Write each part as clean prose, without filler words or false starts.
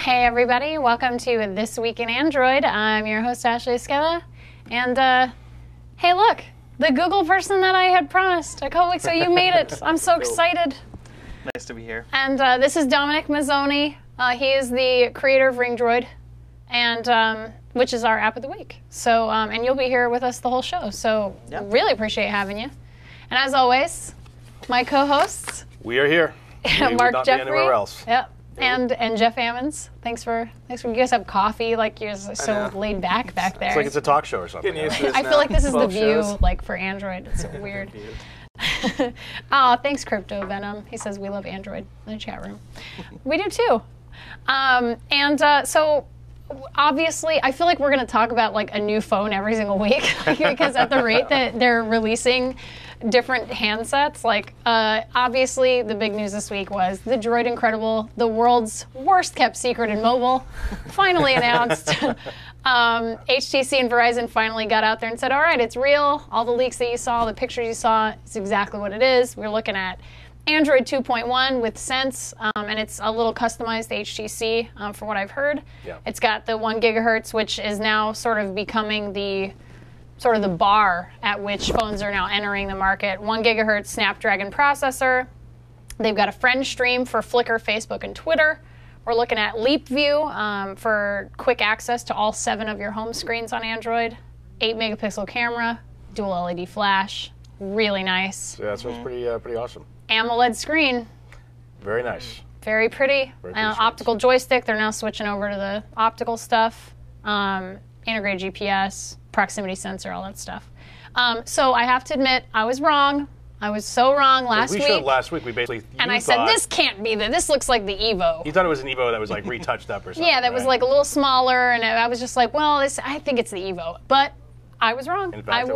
Hey everybody, welcome to This Week in Android. I'm your host Ashley Esqueda, and hey look, the Google person that I had promised a couple weeks ago, you made it. I'm so excited. Nice to be here. And this is Dominic Mazzoni. He is the creator of Ringdroid, and which is our app of the week. So, and you'll be here with us the whole show. So, really appreciate having you. And as always, my co-hosts. We are here. We Mark would not Jeffrey. be anywhere else. Yep. And Jeff Ammons. Thanks for you guys have coffee, like you're so laid back there. It's like it's a talk show or something. I feel like this is the view, like for Android. It's weird. Oh, thanks, Crypto Venom. He says we love Android in the chat room. We do too. So obviously, I feel like we're going to talk about like a new phone every single week because at the rate that they're releasing different handsets, like obviously the big news this week was the Droid Incredible, the world's worst kept secret in mobile, finally announced. HTC and Verizon finally got out there and said, all right, it's real. All the leaks that you saw, the pictures you saw, it's exactly what it is. We're looking at Android 2.1 with Sense, and it's a little customized HTC for what I've heard. Yeah. It's got the 1 gigahertz, which is now sort of becoming the bar at which phones are now entering the market. 1 gigahertz Snapdragon processor. They've got a friend stream for Flickr, Facebook, and Twitter. We're looking at Leap View for quick access to all 7 of your home screens on Android. 8 megapixel camera, dual LED flash, really nice. Yeah, that sounds pretty awesome. AMOLED screen. Very nice. Very pretty. Very Optical joystick. They're now switching over to the optical stuff. Integrated GPS, proximity sensor, all that stuff. So I have to admit, I was wrong. I was so wrong last week. We showed last week. We basically and I said this can't be this looks like the Evo. You thought it was an Evo that was like retouched up or something. Yeah, that was like a little smaller, and I was just like, well, I think it's the Evo, but I was wrong. In fact, it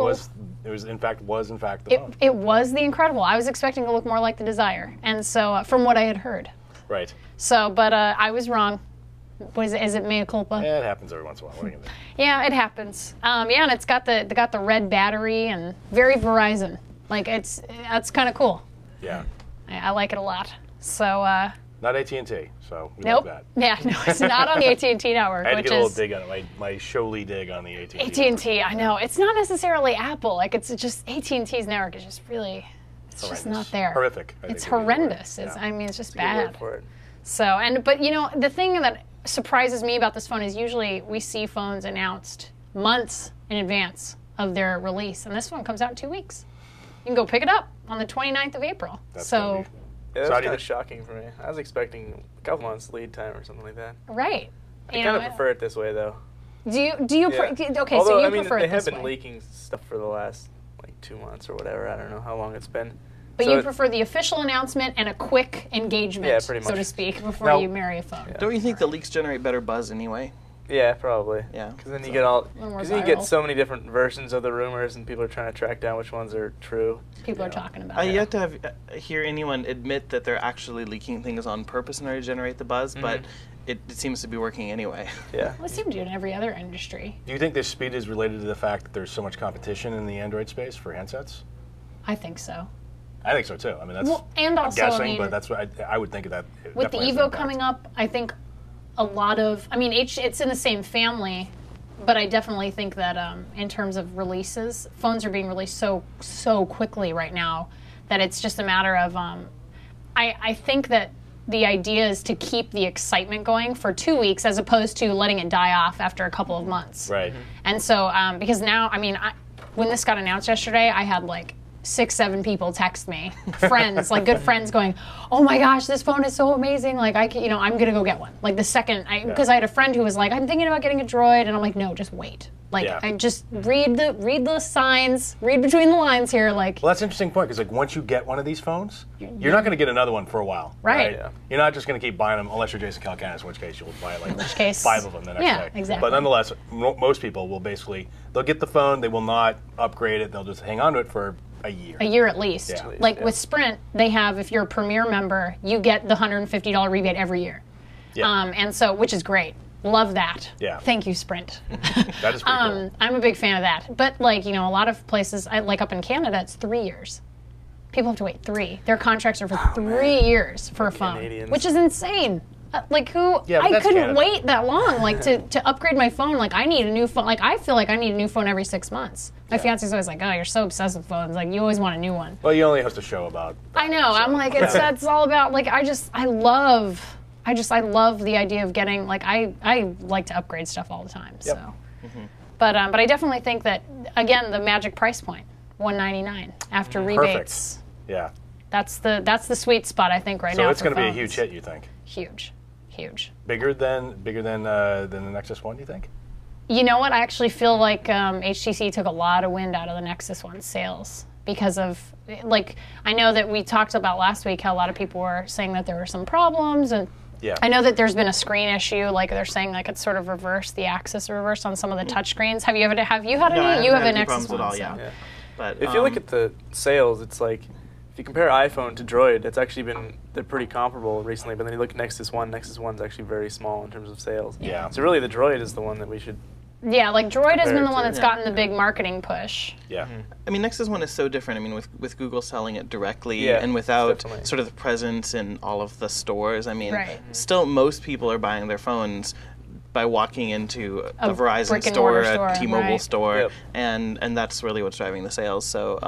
was in fact the phone. It was the Incredible. I was expecting to look more like the Desire, and so from what I had heard. Right. So, but I was wrong. Is it mea culpa? Yeah, it happens every once in a while. What are you gonna do? Yeah, it happens. And it's got the red battery and very Verizon. Like that's kind of cool. Yeah. I like it a lot. So. Not AT&T, so we nope. like that. Yeah, no, it's not on the AT&T network. I had to get a little dig on it, my Sholy dig on the AT&T. AT&T, I know. It's not necessarily Apple. Like it's just AT&T's network is just really, it's just not there. Horrific. It's horrendous. I mean, it's just bad. Word for it. So, but you know, the thing that surprises me about this phone is usually we see phones announced months in advance of their release, and this one comes out in 2 weeks. You can go pick it up on the 29th of April. Yeah, that's kind of shocking for me. I was expecting a couple months lead time or something like that. Right. I kind of prefer it this way, though. Do you? Okay, although, so you I mean, prefer it this way. they have been leaking stuff for the last 2 months or whatever. I don't know how long it's been. But you prefer the official announcement and a quick engagement, pretty much, so to speak, before you marry a phone. Yeah. Don't you think the leaks generate better buzz anyway? Yeah, probably. Yeah. Because then you get so many different versions of the rumors, and people are trying to track down which ones are true. People are talking about. I yet to hear anyone admit that they're actually leaking things on purpose in order to generate the buzz, but it seems to be working anyway. Yeah. Well, it seems to do in every other industry. Do you think this speed is related to the fact that there's so much competition in the Android space for handsets? I think so. I think so too. I mean, that's and also, I'm guessing, but that's what I would think of that. With the Evo coming up, I think a lot of, it's in the same family, but I definitely think that in terms of releases, phones are being released so quickly right now that it's just a matter of, I think that the idea is to keep the excitement going for 2 weeks as opposed to letting it die off after a couple of months. Right. And so, because now, when this got announced yesterday, I had 6-7 people text me, friends, good friends, going, "Oh my gosh, this phone is so amazing! Like I'm gonna go get one." Like the second, because I had a friend who was like, "I'm thinking about getting a Droid," and I'm like, "No, just wait. I just read the signs, read between the lines here." Well, that's an interesting point because once you get one of these phones, you're not gonna get another one for a while. Right. Yeah. You're not just gonna keep buying them unless you're Jason Calacanis, in which case you'll buy 5 of them the next day. Yeah, exactly. But nonetheless, most people will they'll get the phone, they will not upgrade it, they'll just hang on to it for a year. A year at least. Yeah. With Sprint, they have, if you're a Premier member, you get the $150 rebate every year. Yeah. And so, which is great. Love that. Yeah. Thank you, Sprint. That is pretty cool. I'm a big fan of that. But a lot of places, up in Canada, it's 3 years. People have to wait 3. Their contracts are for 3 years for a phone, Canadians. which is insane. Like who? Yeah, but I that's couldn't Canada. wait that long, like to upgrade my phone. Like I need a new phone. Like I feel like I need a new phone every 6 months. My fiance's always like, "Oh, you're so obsessed with phones. Like you always want a new one." Well, you only have to show about. I know. I'm like, it's all about like I love the idea of getting like I like to upgrade stuff all the time. Yep. So, but I definitely think that again the magic price point, $199 after rebates. Yeah. That's the sweet spot I think right now. So it's going to be a huge hit, you think? Huge. Bigger than the Nexus One, you think? You know what? I actually feel like HTC took a lot of wind out of the Nexus One sales because of, like, I know that we talked about last week how a lot of people were saying that there were some problems, and I know that there's been a screen issue. Like they're saying, like it's sort of reversed, the axis reversed on some of the touch screens. Have you had any? No, You have a any Nexus problems One, at all, so. yeah. But If you look at the sales, it's like if you compare iPhone to Droid, it's actually they're pretty comparable recently. But then you look at Nexus One's actually very small in terms of sales. Yeah. So really, the Droid is the one that we should. Yeah, like Droid has been the one to- that's gotten the big marketing push. Yeah. I mean, Nexus One is so different. I mean, with Google selling it directly Yeah, and without definitely. sort of the presence in all of the stores. I mean, Right. still most people are buying their phones by walking into a Verizon brick-and-mortar store, store, a T-Mobile right. store, Yep. and that's really what's driving the sales. So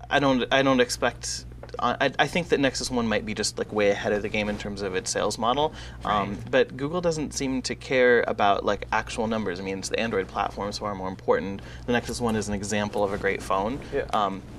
I don't expect. I think that Nexus One might be just like way ahead of the game in terms of its sales model, but Google doesn't seem to care about like actual numbers. I mean, it's the Android platform is far more important. The Nexus One is an example of a great phone,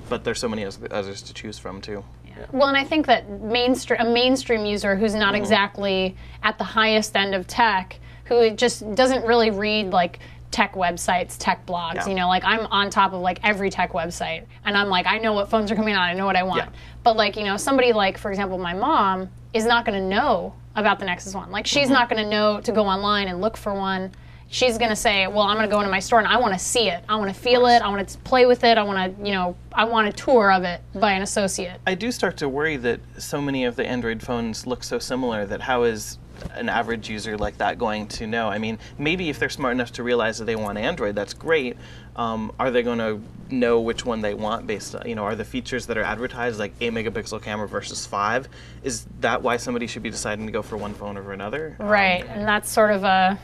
but there's so many others to choose from too. Well, and I think that a mainstream user who's not exactly at the highest end of tech, who just doesn't really read like tech websites, tech blogs, Yeah. you know, like I'm on top of like every tech website and I'm like, I know what phones are coming out, I know what I want. Yeah. But like, you know, somebody like, for example, my mom is not going to know about the Nexus One. Like she's not going to know to go online and look for one. She's going to say, well, I'm going to go into my store and I want to see it. I want to feel it. I want to play with it. I want to, you know, I want a tour of it by an associate. I do start to worry that so many of the Android phones look so similar that how is an average user like that going to know? I mean, maybe if they're smart enough to realize that they want Android, that's great. Are they going to know which one they want based on, you know, are the features that are advertised like 8 megapixel camera versus 5? Is that why somebody should be deciding to go for one phone over another? Right, and that's sort of a,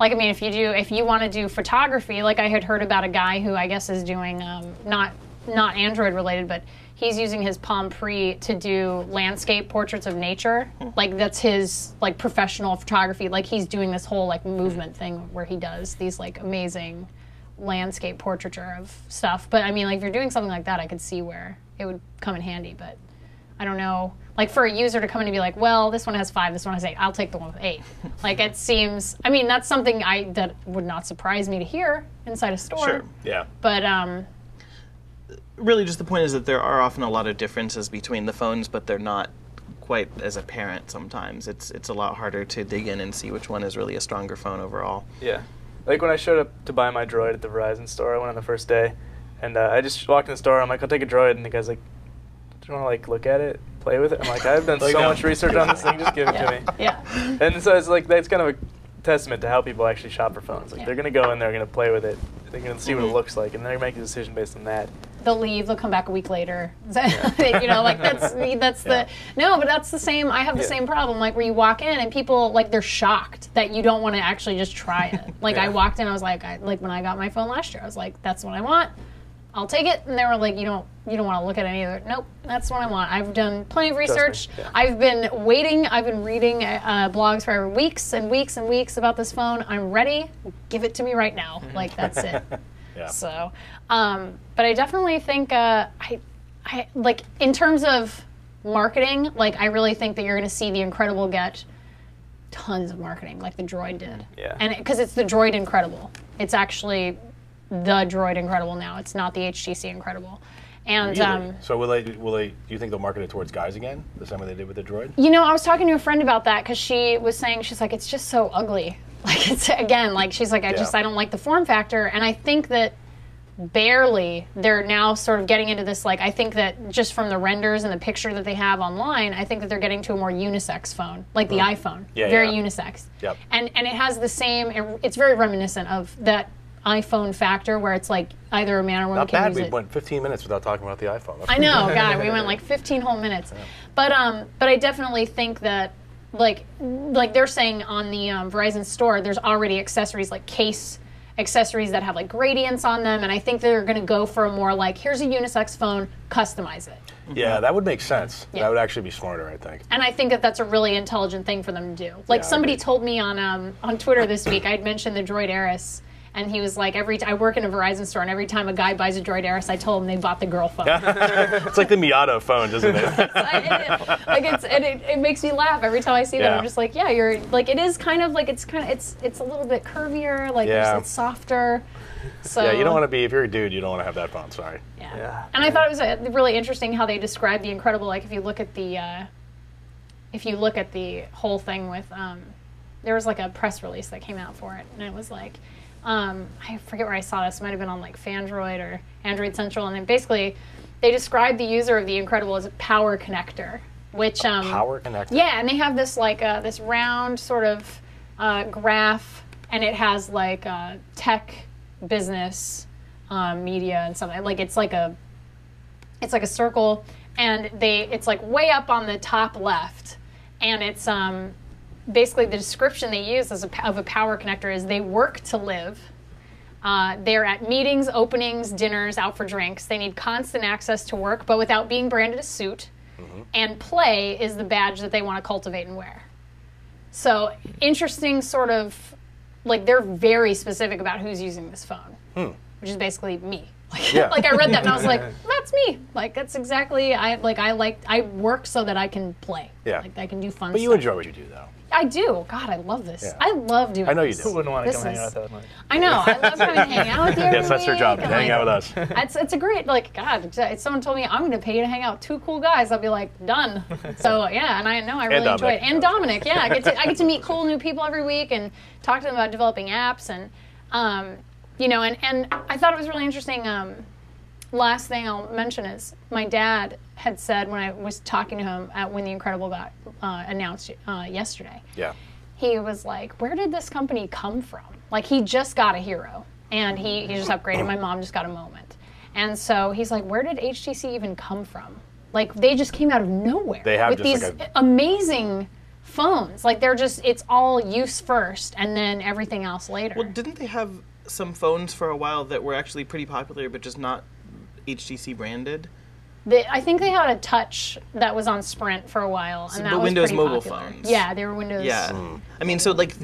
like, I mean, if you want to do photography, like I had heard about a guy who I guess is doing, not Android related, but he's using his Palm Pre to do landscape portraits of nature. Like that's his like professional photography. Like he's doing this whole like movement thing where he does these like amazing landscape portraiture of stuff. But I mean, like if you're doing something like that, I could see where it would come in handy, but I don't know. Like for a user to come in and be like, well, this one has 5, this one has 8. I'll take the one with 8. Like it seems. I mean, that's something that would not surprise me to hear inside a store. Sure. Yeah. But Really, just the point is that there are often a lot of differences between the phones, but they're not quite as apparent sometimes. It's a lot harder to dig in and see which one is really a stronger phone overall. Yeah. Like when I showed up to buy my Droid at the Verizon store, I went on the first day, and I just walked in the store. I'm like, I'll take a Droid, and the guy's like, do you want to like look at it, play with it? I'm like, I've done Like, so no. much research on this thing. Just give it to me. yeah. And so it's like that's kind of a testament to how people actually shop for phones. Like they're gonna go in, they're gonna play with it, they're gonna see what it looks like, and they're gonna make a decision based on that. They'll leave. They'll come back a week later. You know, like that's the no, but that's the same. I have the same problem. Like where you walk in and people like they're shocked that you don't want to actually just try it. Like I walked in, I was like, like when I got my phone last year, I was like, that's what I want. I'll take it. And they were like, you don't want to look at any of it. Nope, that's what I want. I've done plenty of research. Yeah. I've been waiting. I've been reading blogs for weeks and weeks and weeks about this phone. I'm ready. Give it to me right now. Like that's it. Yeah. So, but I definitely think I like in terms of marketing, like I really think that you're going to see the Incredible get tons of marketing, like the Droid did. Yeah. And because it's the Droid Incredible, it's actually the Droid Incredible now. It's not the HTC Incredible. And Really? So will they? Do you think they'll market it towards guys again, the same way they did with the Droid? you know, I was talking to a friend about that because she was saying she's like, it's just so ugly. Like it's again, like she's like, I don't like the form factor, and I think that barely they're now sort of getting into this. Like I think that just from the renders and the picture that they have online, I think that they're getting to a more unisex phone, like the iPhone, very unisex. Yep. And it has the same. It's very reminiscent of that iPhone factor where it's like either a man or woman Not can bad. use We it. went 15 minutes without talking about the iPhone. I know, God, we went like 15 whole minutes. But I definitely think that like they're saying on the Verizon store, there's already accessories like case accessories that have like gradients on them, and I think they're going to go for a more like, here's a unisex phone, customize it. Yeah, that would make sense. Yeah. That would actually be smarter, I think. And I think that that's a really intelligent thing for them to do. Like, Yeah, I somebody agree. told me on Twitter this week, I'd mentioned the Droid Aeris, and he was like, I work in a Verizon store, and every time a guy buys a Droid Aeris, I tell him they bought the girl phone. It's like the Miata phones, isn't it? It makes me laugh every time I see that. Yeah. I'm just like, yeah, you're like, it is kind of like, it's a little bit curvier, like Yeah. it's softer. So Yeah, you don't want to be, if you're a dude, you don't want to have that phone, sorry. Yeah. And I thought it was really interesting how they described the Incredible. Like, if you look at the whole thing with, there was like a press release that came out for it, and it was like, I forget where I saw this. It might have been on like Fandroid or Android Central, and then basically they described the user of the Incredible as a power connector, which Power connector. yeah, and they have this like this round sort of graph, and it has like tech, business, media, and something. Like it's like a circle, and it's like way up on the top left, and it's basically the description they use of a power connector is they work to live. They're at meetings, openings, dinners, out for drinks. They need constant access to work, but without being branded a suit. And play is the badge that they want to cultivate and wear. So interesting sort of, like, they're very specific about who's using this phone, which is basically me. Like, Yeah. like I read that and I was like, that's me. Like, that's exactly, I work so that I can play. Yeah. Like, I can do fun But you stuff. enjoy what you do, though. I do. God, I love this. Yeah. I love doing I know you this. do. Who wouldn't want to This come hang is- out that much? I know. I love coming and hang out with you every Yes, that's your week, job, to and, hang like, out with us. it's a great, like, God, if someone told me I'm going to pay you to hang out with two cool guys, I'll be like, done. So, yeah, and I know I really enjoy it. Dominic. And Dominic, yeah. I get to meet cool new people every week and talk to them about developing apps. And, you know, and I thought it was really interesting. Last thing I'll mention is my dad had said when I was talking to him when The Incredible got announced yesterday, Yeah. he was like, where did this company come from? Like, he just got a Hero, and he just upgraded. My mom just got a Moment. And so he's like, where did HTC even come from? Like, they just came out of nowhere. They have with just these like amazing phones. Like, they're just, it's all use first, and then everything else later. Well, didn't they have some phones for a while that were actually pretty popular, but just not HTC branded? I think they had a Touch that was on Sprint for a while, and that but was Windows pretty mobile popular. phones. Yeah, they were Windows. Yeah. I mean, so like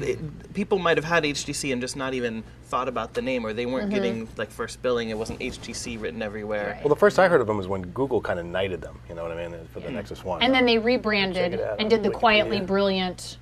people might have had HTC and just not even thought about the name, or they weren't getting like first billing. It wasn't HTC written everywhere. Right. Well, the first I heard of them was when Google kind of knighted them, you know what I mean, for the Nexus 1. And then they Check rebranded it out and on did the Wikipedia. quietly brilliant,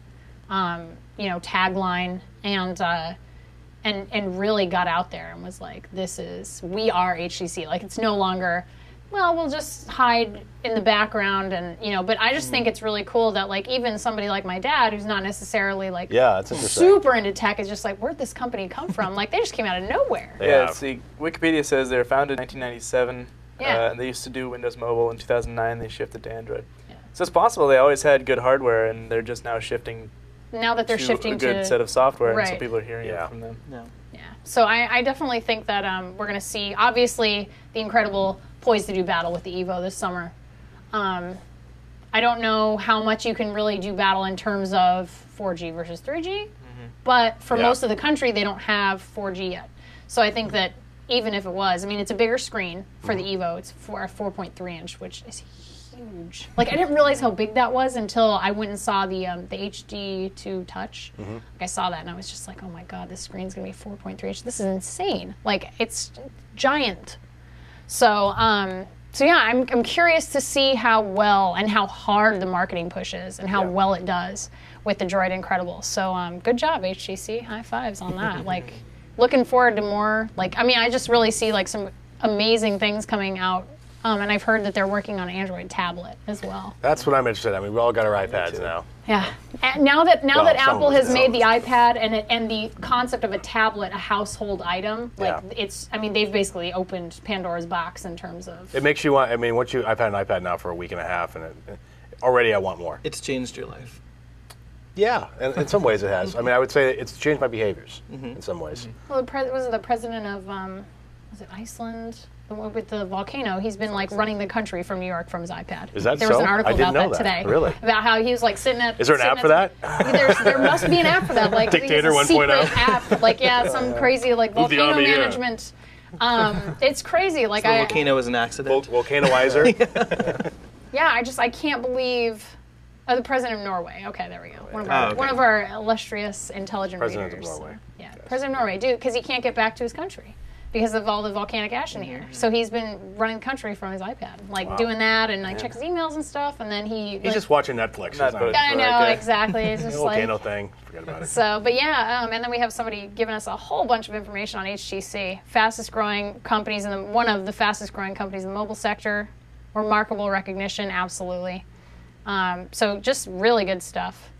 you know, tagline, and really got out there and was like, we are HTC. Like, it's no longer, well, we'll just hide in the background, and, you know, but I just think it's really cool that, like, even somebody like my dad, who's not necessarily, like, Yeah, that's interesting. super into tech, is just like, where'd this company come from? Like, they just came out of nowhere. Yeah. See, Wikipedia says they were founded in 1997. Yeah. And they used to do Windows Mobile. In 2009, they shifted to Android. Yeah. So it's possible they always had good hardware, and they're just now shifting Now that they're to shifting a good to set of software, and so Right. people are hearing Yeah. it from them. No. Yeah. So I definitely think that we're going to see, obviously, The Incredible poised to do battle with the Evo this summer. I don't know how much you can really do battle in terms of 4G versus 3G, but for Yeah. most of the country, they don't have 4G yet. So I think that even if it was, I mean, it's a bigger screen for the Evo. It's a 4.3 inch, which is huge. Like, I didn't realize how big that was until I went and saw the HD2 Touch. Like, I saw that and I was just like, oh my God, this screen's gonna be 4.3 inch. This is insane. Like, it's giant. So, yeah, I'm curious to see how well and how hard the marketing pushes and how Yeah. well it does with the Droid Incredible. So, good job, HTC. High fives on that. Like, looking forward to more. Like, I mean, I just really see like some amazing things coming out. And I've heard that they're working on an Android tablet as well. That's what I'm interested in. I mean, we all got our iPads now. Yeah. And now that Well, Apple some of has us made the don't. iPad and the concept of a tablet a household item, like Yeah. I mean, they've basically opened Pandora's box in terms of. It makes you want, I mean, I've had an iPad now for a week and a half, and already I want more. It's changed your life. Yeah, and in some ways it has. I mean, I would say it's changed my behaviors in some ways. Well, was it the president of was it Iceland? the one with the volcano, he's been like running the country from New York from his iPad. Is that there was so? an article I didn't about know that that. today. Really? About how he was like sitting at. Is there an app for that? There must be an app for that. Like Dictator it's a 1.0? secret app. Like some crazy like Move the volcano army here. management. It's crazy. Like The volcano is an accident. Volcanoizer. Yeah, I can't believe. Oh, the president of Norway. Okay, there we go. Okay. One of our illustrious, intelligent President of readers. Norway. Yeah, president of Norway, dude, because he can't get back to his country because of all the volcanic ash in the air. So he's been running the country from his iPad, like doing that, and like check his emails and stuff, and then He's just watching Netflix. Not He's voting. I For know that guy. exactly. It's the just like volcano thing. Forget about it. so, but yeah, and then we have somebody giving us a whole bunch of information on HTC, fastest growing companies and one of the fastest growing companies in the mobile sector. Remarkable recognition, absolutely. So just really good stuff.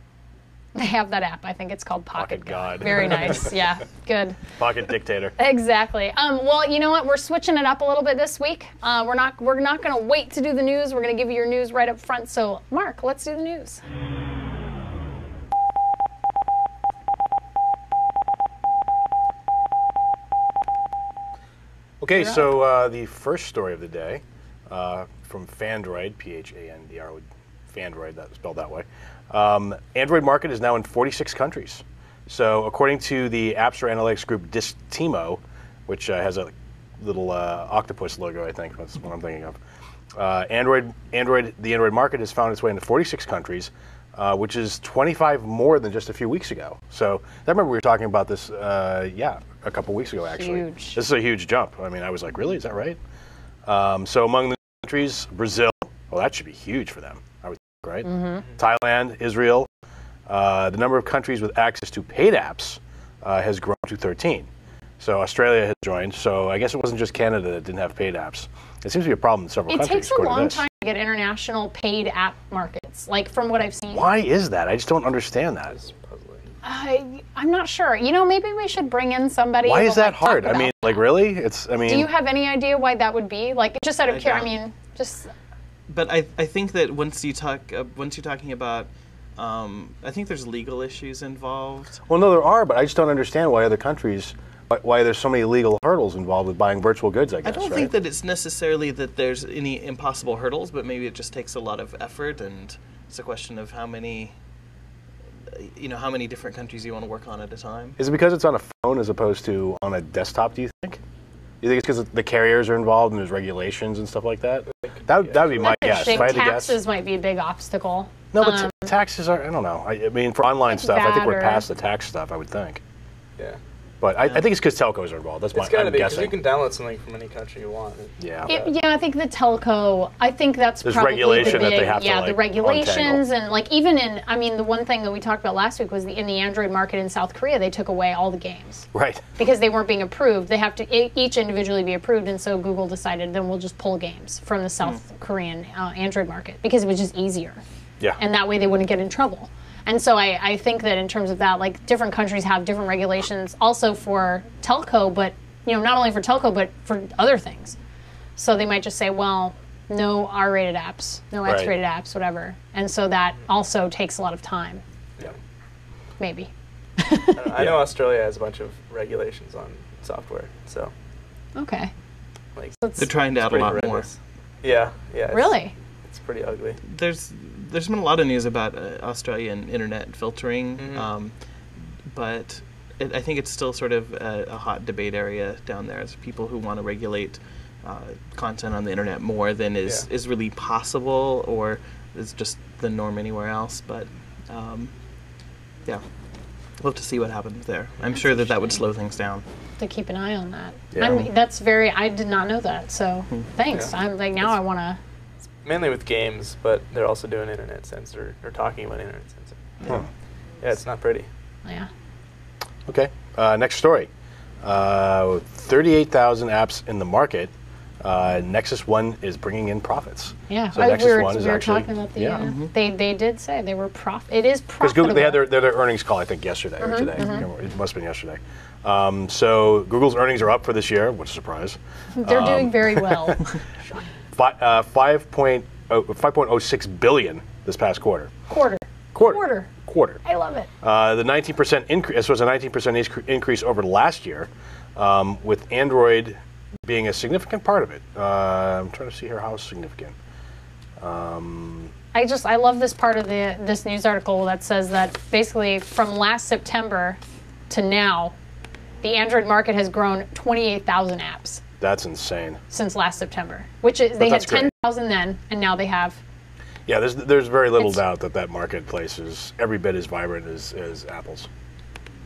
They have that app. I think it's called Pocket God. Very nice. Yeah, good. Pocket Dictator. Exactly. Well, you know what? We're switching it up a little bit this week. We're not going to wait to do the news. We're going to give you your news right up front. So, Mark, let's do the news. Okay, so the first story of the day from Fandroid, P-H-A-N-D-R-O-I-D, Fandroid, that's spelled that way. Android market is now in 46 countries. So according to the App Store Analytics Group Distimo, which has a little octopus logo, I think, that's what I'm thinking of. The Android market has found its way into 46 countries, which is 25 more than just a few weeks ago. So I remember we were talking about this, a couple weeks ago, actually. Huge. This is a huge jump. I mean, I was like, really? Is that right? So among the countries, Brazil, well, that should be huge for them, I would think, right? Mm-hmm. Thailand, Israel. The number of countries with access to paid apps has grown to 13. So Australia has joined. So I guess it wasn't just Canada that didn't have paid apps. It seems to be a problem in several It countries. takes a long time to get international paid app markets, like from what I've seen. Why is that? I just don't understand that. It's puzzling. I'm not sure. You know, maybe we should bring in somebody. Why who is will, that like, talk hard? I about mean, that. like, really? Do you have any idea why that would be? Like, just out of curiosity. I don't. mean, just. But I think that once you're talking about, I think there's legal issues involved. Well, no, there are, but I just don't understand why other countries, why there's so many legal hurdles involved with buying virtual goods, I guess, I don't think that it's necessarily that there's any impossible hurdles, but maybe it just takes a lot of effort, and it's a question of how many different countries you want to work on at a time. Is it because it's on a phone as opposed to on a desktop, do you think? You think it's because the carriers are involved and there's regulations and stuff like that? That would be my guess. If I had to guess. Taxes might be a big obstacle. No, but taxes are, I don't know. I mean, for online stuff, I think we're VAT or- past the tax stuff, I would think. Yeah. But I think it's because telcos are involved. That's It's got to I'm be, because guessing. you can download something from any country you want. Yeah. Yeah, I think the telco. I think that's There's probably regulation the that big, they have to, yeah, like, the regulations untangle. and like even in. I mean, the one thing that we talked about last week was in the Android market in South Korea, they took away all the games Right. because they weren't being approved. They have to each individually be approved, and so Google decided then we'll just pull games from the South Korean Android market because it was just easier. Yeah. And that way they wouldn't get in trouble. And so I think that in terms of that, like different countries have different regulations also for telco, but not only for telco, but for other things. So they might just say, well, no R-rated apps, no Right. X-rated apps, whatever. And so that also takes a lot of time, Yeah. maybe. I know Australia has a bunch of regulations on software, so Okay. like They're trying to it's add a pretty lot more. horrendous. Yeah. Really? It's pretty ugly. There's been a lot of news about Australian internet filtering, but I think it's still sort of a hot debate area down there. It's people who want to regulate content on the internet more than is really possible or is just the norm anywhere else. But yeah, we'll have to see what happens there. I'm sure that would slow things down. To keep an eye on that. Yeah. I did not know that, so thanks. Yeah. I'm like, now I want to. Mainly with games, but they're also doing internet censor or talking about internet censor. Huh. Yeah, it's not pretty. Yeah. Okay. Next story. 38,000 apps in the market. Nexus One is bringing in profits. Yeah, So Nexus One is we were actually talking about the. They did say they were It is Because profitable. Google, they had their earnings call, I think, yesterday or today. It must have been yesterday. So Google's earnings are up for this year. What a surprise. They're doing very well. 5.06 billion this past quarter. Quarter. I love it. The 19% increase. This was a 19% increase over last year, with Android being a significant part of it. I'm trying to see here how significant. I love this part of this news article that says that basically from last September to now, the Android market has grown 28,000 apps. That's insane. Since last September, which is they had 10,000 then, and now they have. Yeah, there's very little doubt that marketplace is every bit as vibrant as Apple's.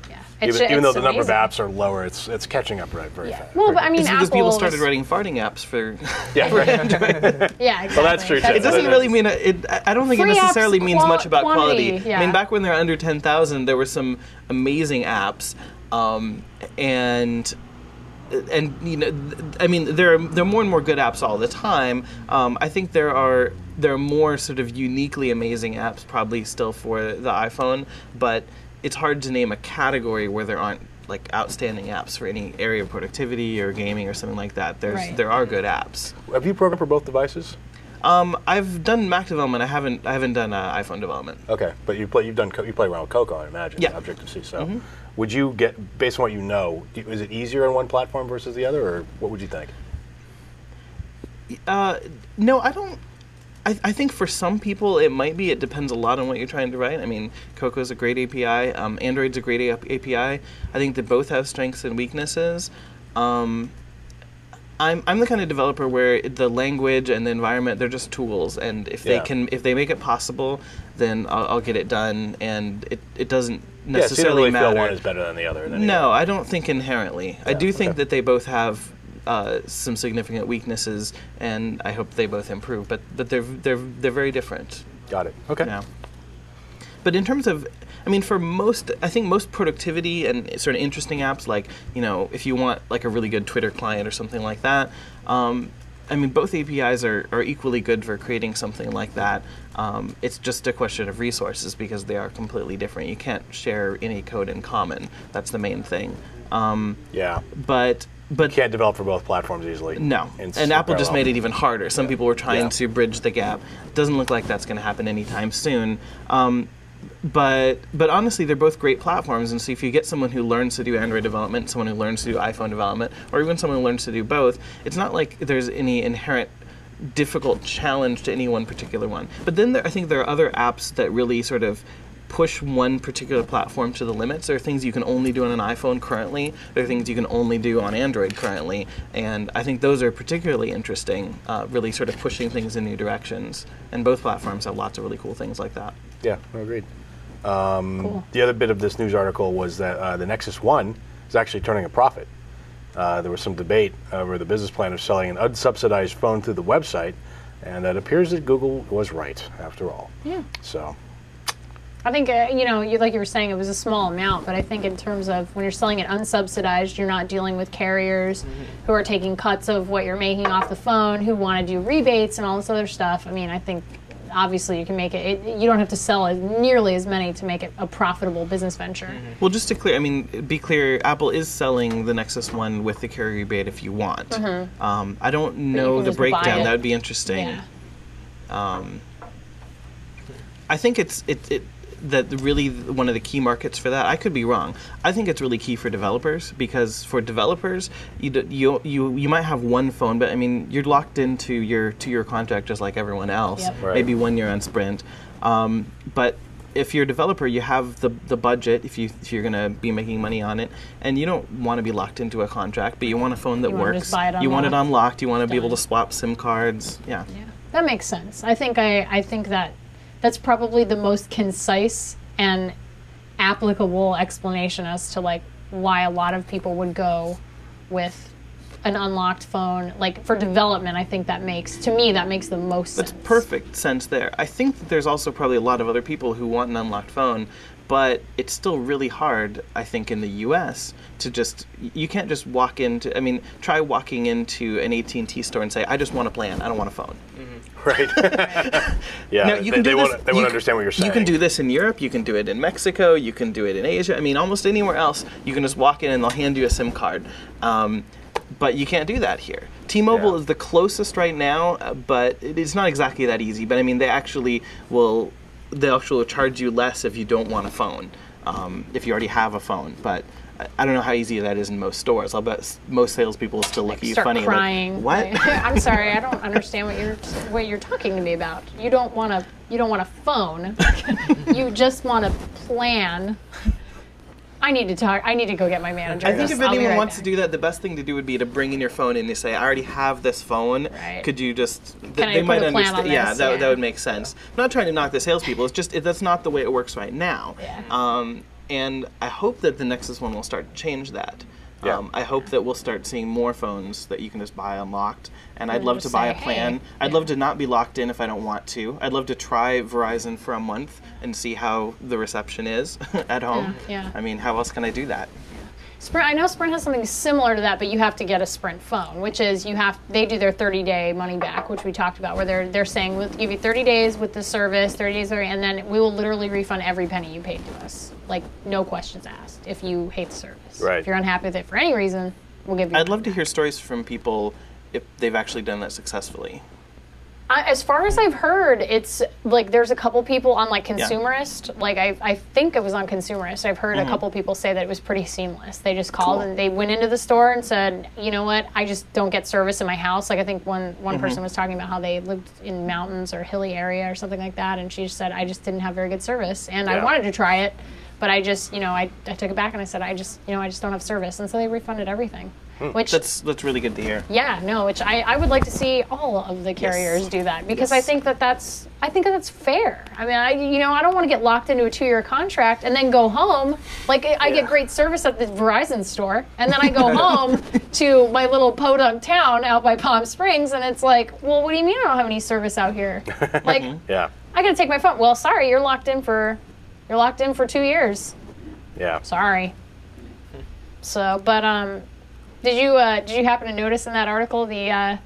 Yeah, even though the number of apps are lower, it's catching up very fast. Well, but I mean, because people started writing farting apps for. Yeah, right. Yeah, exactly. Well, that's true too. It doesn't really mean I don't think it necessarily means much about quality. Yeah. I mean, back when they're under 10,000, there were some amazing apps, and you know, I mean, there are more and more good apps all the time. I think there are more sort of uniquely amazing apps probably still for the iPhone, but it's hard to name a category where there aren't like outstanding apps for any area of productivity or gaming or something like that. There are good apps. Have you programmed for both devices? I've done Mac development. I haven't done iPhone development. Okay, but you play around with Cocoa, I imagine. Yeah. Objective-C. So, would you get, based on what you know, is it easier on one platform versus the other, or what would you think? No, I don't. I think for some people it might be. It depends a lot on what you're trying to write. I mean, Cocoa's a great API. Android's a great API. I think that both have strengths and weaknesses. I'm the kind of developer where the language and the environment, they're just tools, and if they make it possible, then I'll get it done, and it doesn't necessarily really matter. Feel one is better than the other. No, I don't think inherently. Yeah, I do think that they both have some significant weaknesses, and I hope they both improve. But they're very different. Got it. Okay. Yeah. But in terms of, I mean, I think most productivity and sort of interesting apps, like, you know, if you want like a really good Twitter client or something like that, I mean, both APIs are equally good for creating something like that. It's just a question of resources because they are completely different. You can't share any code in common. That's the main thing. Yeah. But you can't develop for both platforms easily. No, and Apple just made it even harder. Some people were trying to bridge the gap. Doesn't look like that's going to happen anytime soon. But honestly, they're both great platforms, and so if you get someone who learns to do Android development, someone who learns to do iPhone development, or even someone who learns to do both, it's not like there's any inherent difficult challenge to any one particular one. But then I think there are other apps that really sort of push one particular platform to the limits. There are things you can only do on an iPhone currently. There are things you can only do on Android currently. And I think those are particularly interesting, really sort of pushing things in new directions. And both platforms have lots of really cool things like that. Yeah, agreed. Cool. The other bit of this news article was that the Nexus 1 is actually turning a profit. There was some debate over the business plan of selling an unsubsidized phone through the website, and it appears that Google was right, after all. Yeah. So I think, you know, like you were saying, it was a small amount, but I think in terms of when you're selling it unsubsidized, you're not dealing with carriers who are taking cuts of what you're making off the phone, who want to do rebates and all this other stuff. I mean, I think obviously you can make it, you don't have to sell nearly as many to make it a profitable business venture. Well, just to be clear, Apple is selling the Nexus 1 with the carrier rebate if you want. I don't know the breakdown. That would be interesting. Yeah. I think that really one of the key markets for that. I could be wrong. I think it's really key for developers, because for developers, you might have one phone, but I mean you're locked into your 2-year contract just like everyone else. Yep. Right. Maybe 1 year on Sprint, but if you're a developer, you have the budget if you're going to be making money on it, and you don't want to be locked into a contract, but you want a phone that works. Just buy it you want it unlocked. You want to be able Done. to swap SIM cards. Yeah. That makes sense. I think that's probably the most concise and applicable explanation as to like why a lot of people would go with an unlocked phone. Like for development, I think that makes the most sense. That's perfect sense there. I think that there's also probably a lot of other people who want an unlocked phone, but it's still really hard, I think, in the US to you can't just walk into, I mean, try walking into an AT&T store and say, I just want a plan, I don't want a phone. Right. Yeah. Now, they won't understand what you're saying. You can do this in Europe. You can do it in Mexico. You can do it in Asia. I mean, almost anywhere else, you can just walk in and they'll hand you a SIM card. But you can't do that here. T-Mobile is the closest right now, but it's not exactly that easy. But I mean, they actually will charge you less if you don't want a phone, if you already have a phone. But I don't know how easy that is in most stores. I'll bet most salespeople will still look at you Start funny. crying. Like, what? I'm sorry, I don't understand what you're talking to me about. You don't want a phone. You just want a plan. I need to go get my manager. I think if I'll be anyone right wants back. to do that, the best thing to do would be to bring in your phone and you say, "I already have this phone. Right. Could you just?" Can I they put might a plan on understand. Yeah, this? that Yeah. would make sense. I'm not trying to knock the salespeople. It's just that's not the way it works right now. Yeah. And I hope that the Nexus One will start to change that. Yeah. I hope that we'll start seeing more phones that you can just buy unlocked. And I'd love to just buy a say, plan. hey. I'd Yeah. love to not be locked in if I don't want to. I'd love to try Verizon for a month and see how the reception is at home. Yeah. I mean, how else can I do that? Sprint, I know Sprint has something similar to that, but you have to get a Sprint phone, which is they do their 30-day money back, which we talked about, where they're saying we'll give you 30 days with the service, 30 days, and then we will literally refund every penny you paid to us, like no questions asked. If you hate the service, Right. If you're unhappy with it for any reason, we'll give you. I'd love to hear stories from people if they've actually done that successfully. As far as I've heard, it's like there's a couple people on like Consumerist. Like I think it was on Consumerist. I've heard a couple people say that it was pretty seamless. They just called and they went into the store and said, you know what, I just don't get service in my house. Like I think one person was talking about how they lived in mountains or hilly area or something like that, and she just said I just didn't have very good service, and I Yeah. wanted to try it, but I just I took it back and I said I just don't have service, and so they refunded everything. Which That's really good to hear. yeah, no, which I would like to see all of the carriers do that, because I Yes. think that's fair. I mean, I don't want to get locked into a 2-year contract and then go home. Like I get great service at the Verizon store, and then I go home to my little podunk town out by Palm Springs, and it's like, well, what do you mean I don't have any service out here? Like Yeah. I got to take my phone. Well, sorry, you're locked in for 2 years. Yeah. Sorry. So, but did you happen to notice in that article the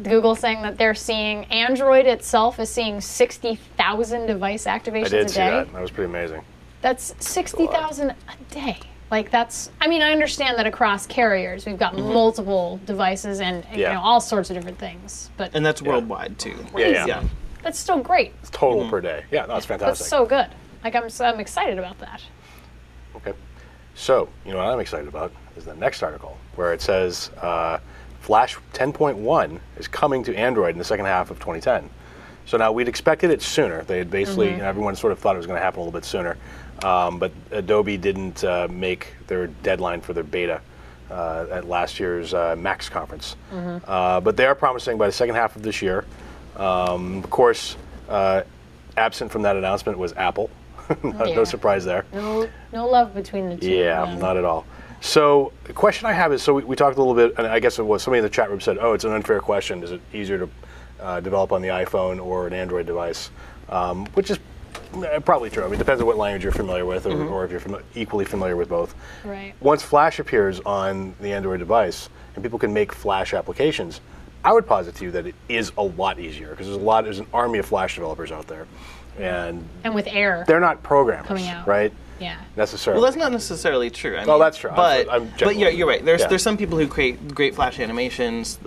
Google saying that they're seeing Android itself is seeing 60,000 device activations I did a see day? that. That was pretty amazing. That's 60,000 a day. Like that's. I mean, I understand that across carriers we've got multiple devices and Yeah. all sorts of different things, but And that's worldwide too. Yeah. that's still great. It's total per day. Yeah, no, that's fantastic. That's so good. Like I'm excited about that. Okay. So, you know what I'm excited about is the next article where it says Flash 10.1 is coming to Android in the second half of 2010. So now we'd expected it sooner. They had basically, everyone sort of thought it was going to happen a little bit sooner. But Adobe didn't make their deadline for their beta at last year's Max conference. But they are promising by the second half of this year. Of course, absent from that announcement was Apple. No surprise there. No love between the two. Yeah, not at all. So the question I have is, so we talked a little bit, and I guess it was somebody in the chat room said, oh, it's an unfair question. Is it easier to develop on the iPhone or an Android device? Which is probably true. I mean, it depends on what language you're familiar with or if you're equally familiar with both. Right. Once Flash appears on the Android device and people can make Flash applications, I would posit to you that it is a lot easier because there's an army of Flash developers out there. And with Air they're not programmers, coming out. right? Yeah. Necessarily. Well, that's not necessarily true. I mean, Oh, that's true. But I'm you're right. There's Yeah. some people who create great Flash animations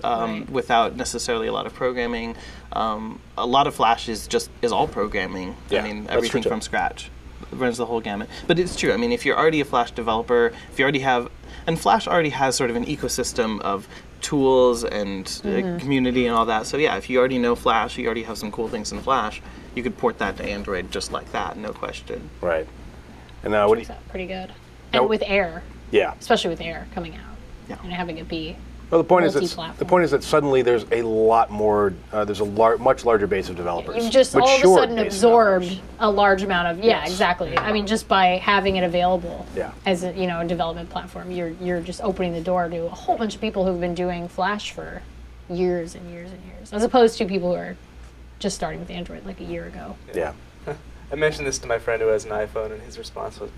without necessarily a lot of programming. A lot of Flash is all programming. Yeah, I mean, that's everything true, too. from scratch. It runs the whole gamut. But it's true. I mean, if you're already a Flash developer, if you already have, and Flash already has sort of an ecosystem of tools and community and all that. So yeah, if you already know Flash, you already have some cool things in Flash, you could port that to Android just like that, no question. Right. And now, what do you? Pretty good. Now- And with Air, Yeah. especially with Air coming out, Yeah. and having it be. Well, the point is multi-platform. that suddenly there's a lot more. There's a much larger base of developers. You've just all of a Matured sudden base of absorbed developers. a large amount of Yes. exactly. I mean, just by having it available Yeah. as a development platform, you're just opening the door to a whole bunch of people who've been doing Flash for years and years and years, as opposed to people who are just starting with Android like a year ago. Yeah. I mentioned this to my friend who has an iPhone, and his response was,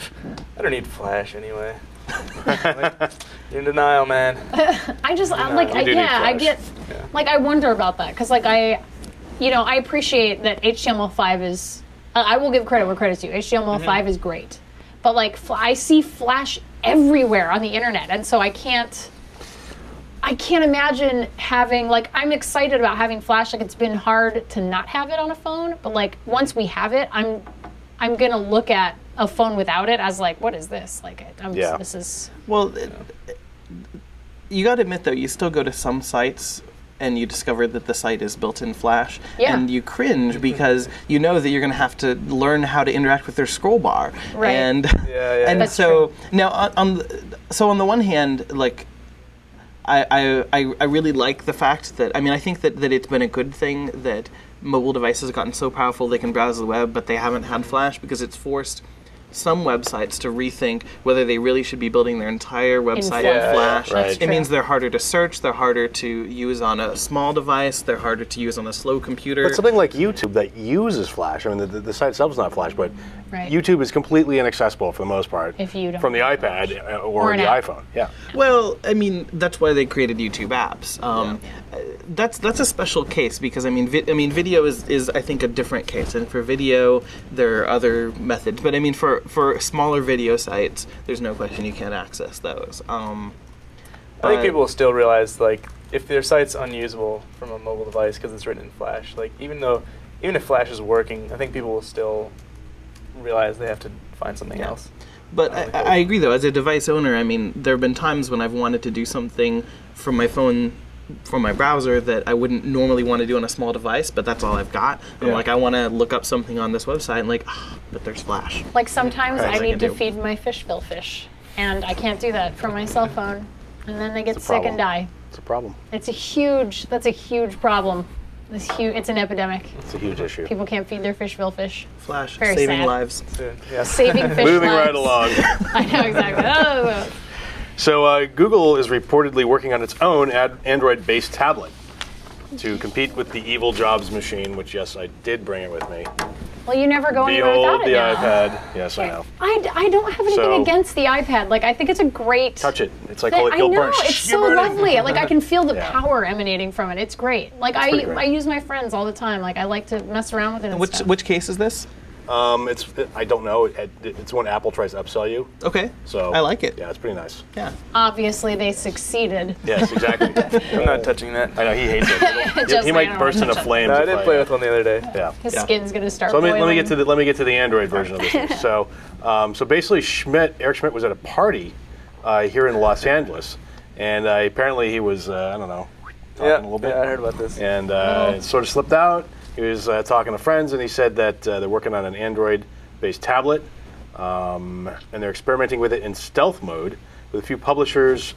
"I don't need Flash anyway." I'm like, you're in denial, man. I just I'm No, like you I, do need I Flash. get like I wonder about that because like I appreciate that HTML5 is I will give credit where credit's due. HTML5 is great, but like I see Flash everywhere on the internet, and so I can't imagine having like I'm excited about having Flash. Like it's been hard to not have it on a phone, but like once we have it, I'm gonna look at a phone without it as like, what is this? Like, Yeah. this is. Well, you got to admit though, you still go to some sites and you discover that the site is built in Flash, Yeah. and you cringe because you know that you're going to have to learn how to interact with their scroll bar. Right. And and That's so true. now on the one hand, like I really like the fact that, I mean, I think that it's been a good thing that mobile devices have gotten so powerful they can browse the web, but they haven't had Flash, because it's forced some websites to rethink whether they really should be building their entire website in Flash. Flash. Right. That's It means true. they're harder to search, they're harder to use on a small device, they're harder to use on a slow computer. But something like YouTube that uses Flash, I mean, the site itself is not Flash, but Right. YouTube is completely inaccessible for the most part If you don't from the have iPad Flash. or an the app. iPhone. Yeah. Well, I mean, that's why they created YouTube apps. That's a special case, because I mean, video is I think a different case, and for video there are other methods. But I mean, for smaller video sites, there's no question you can't access those. I think people will still realize, like, if their site's unusable from a mobile device because it's written in Flash, like, even if Flash is working, I think people will still realize they have to find something Yeah. else. But I agree, though, as a device owner, I mean, there have been times when I've wanted to do something from my phone, from my browser, that I wouldn't normally want to do on a small device, but that's all I've got. I'm Yeah. like, I want to look up something on this website, and like, but there's Flash. Like sometimes Right. I need to do. feed my fish bill fish, and I can't do that from my cell phone, and then they get It's a sick problem. and die. It's a problem. That's a huge problem. It's an epidemic. It's a huge issue. People can't feed their fish bill fish. Flash, Very saving sad. lives. Yeah. Saving fish Moving lives. right along. I know exactly. Oh, So Google is reportedly working on its own Android-based tablet to compete with the evil Jobs machine, which, yes, I did bring it with me. well, you never go anywhere Behold without the it now. iPad. Yes, I know. I don't have anything So- against the iPad. Like, I think it's a great. Touch it. It's like I you'll know, burn. it's Shh, so you're burning. lovely. Like, I can feel the Yeah. power emanating from it. It's great. Like, pretty great. I use my friends all the time. Like, I like to mess around with it and Which stuff. which case is this? I don't know. It's when Apple tries to upsell you. Okay. So I like it. Yeah, it's pretty nice. Yeah. Obviously, they succeeded. Yes, exactly. I'm not touching that. I know he hates it. Just he like, I might don't burst wanna into touch it. flames. No, I if didn't play with one the other day. Yeah. His Yeah. skin's gonna start So let me boiling. get to the Android version of this. So basically, Eric Schmidt was at a party here in Los Angeles, and apparently he was I don't know, talking Yeah, a little bit, yeah, I heard about this. and it sort of slipped out. He was talking to friends, and he said that they're working on an Android-based tablet, and they're experimenting with it in stealth mode with a few publishers,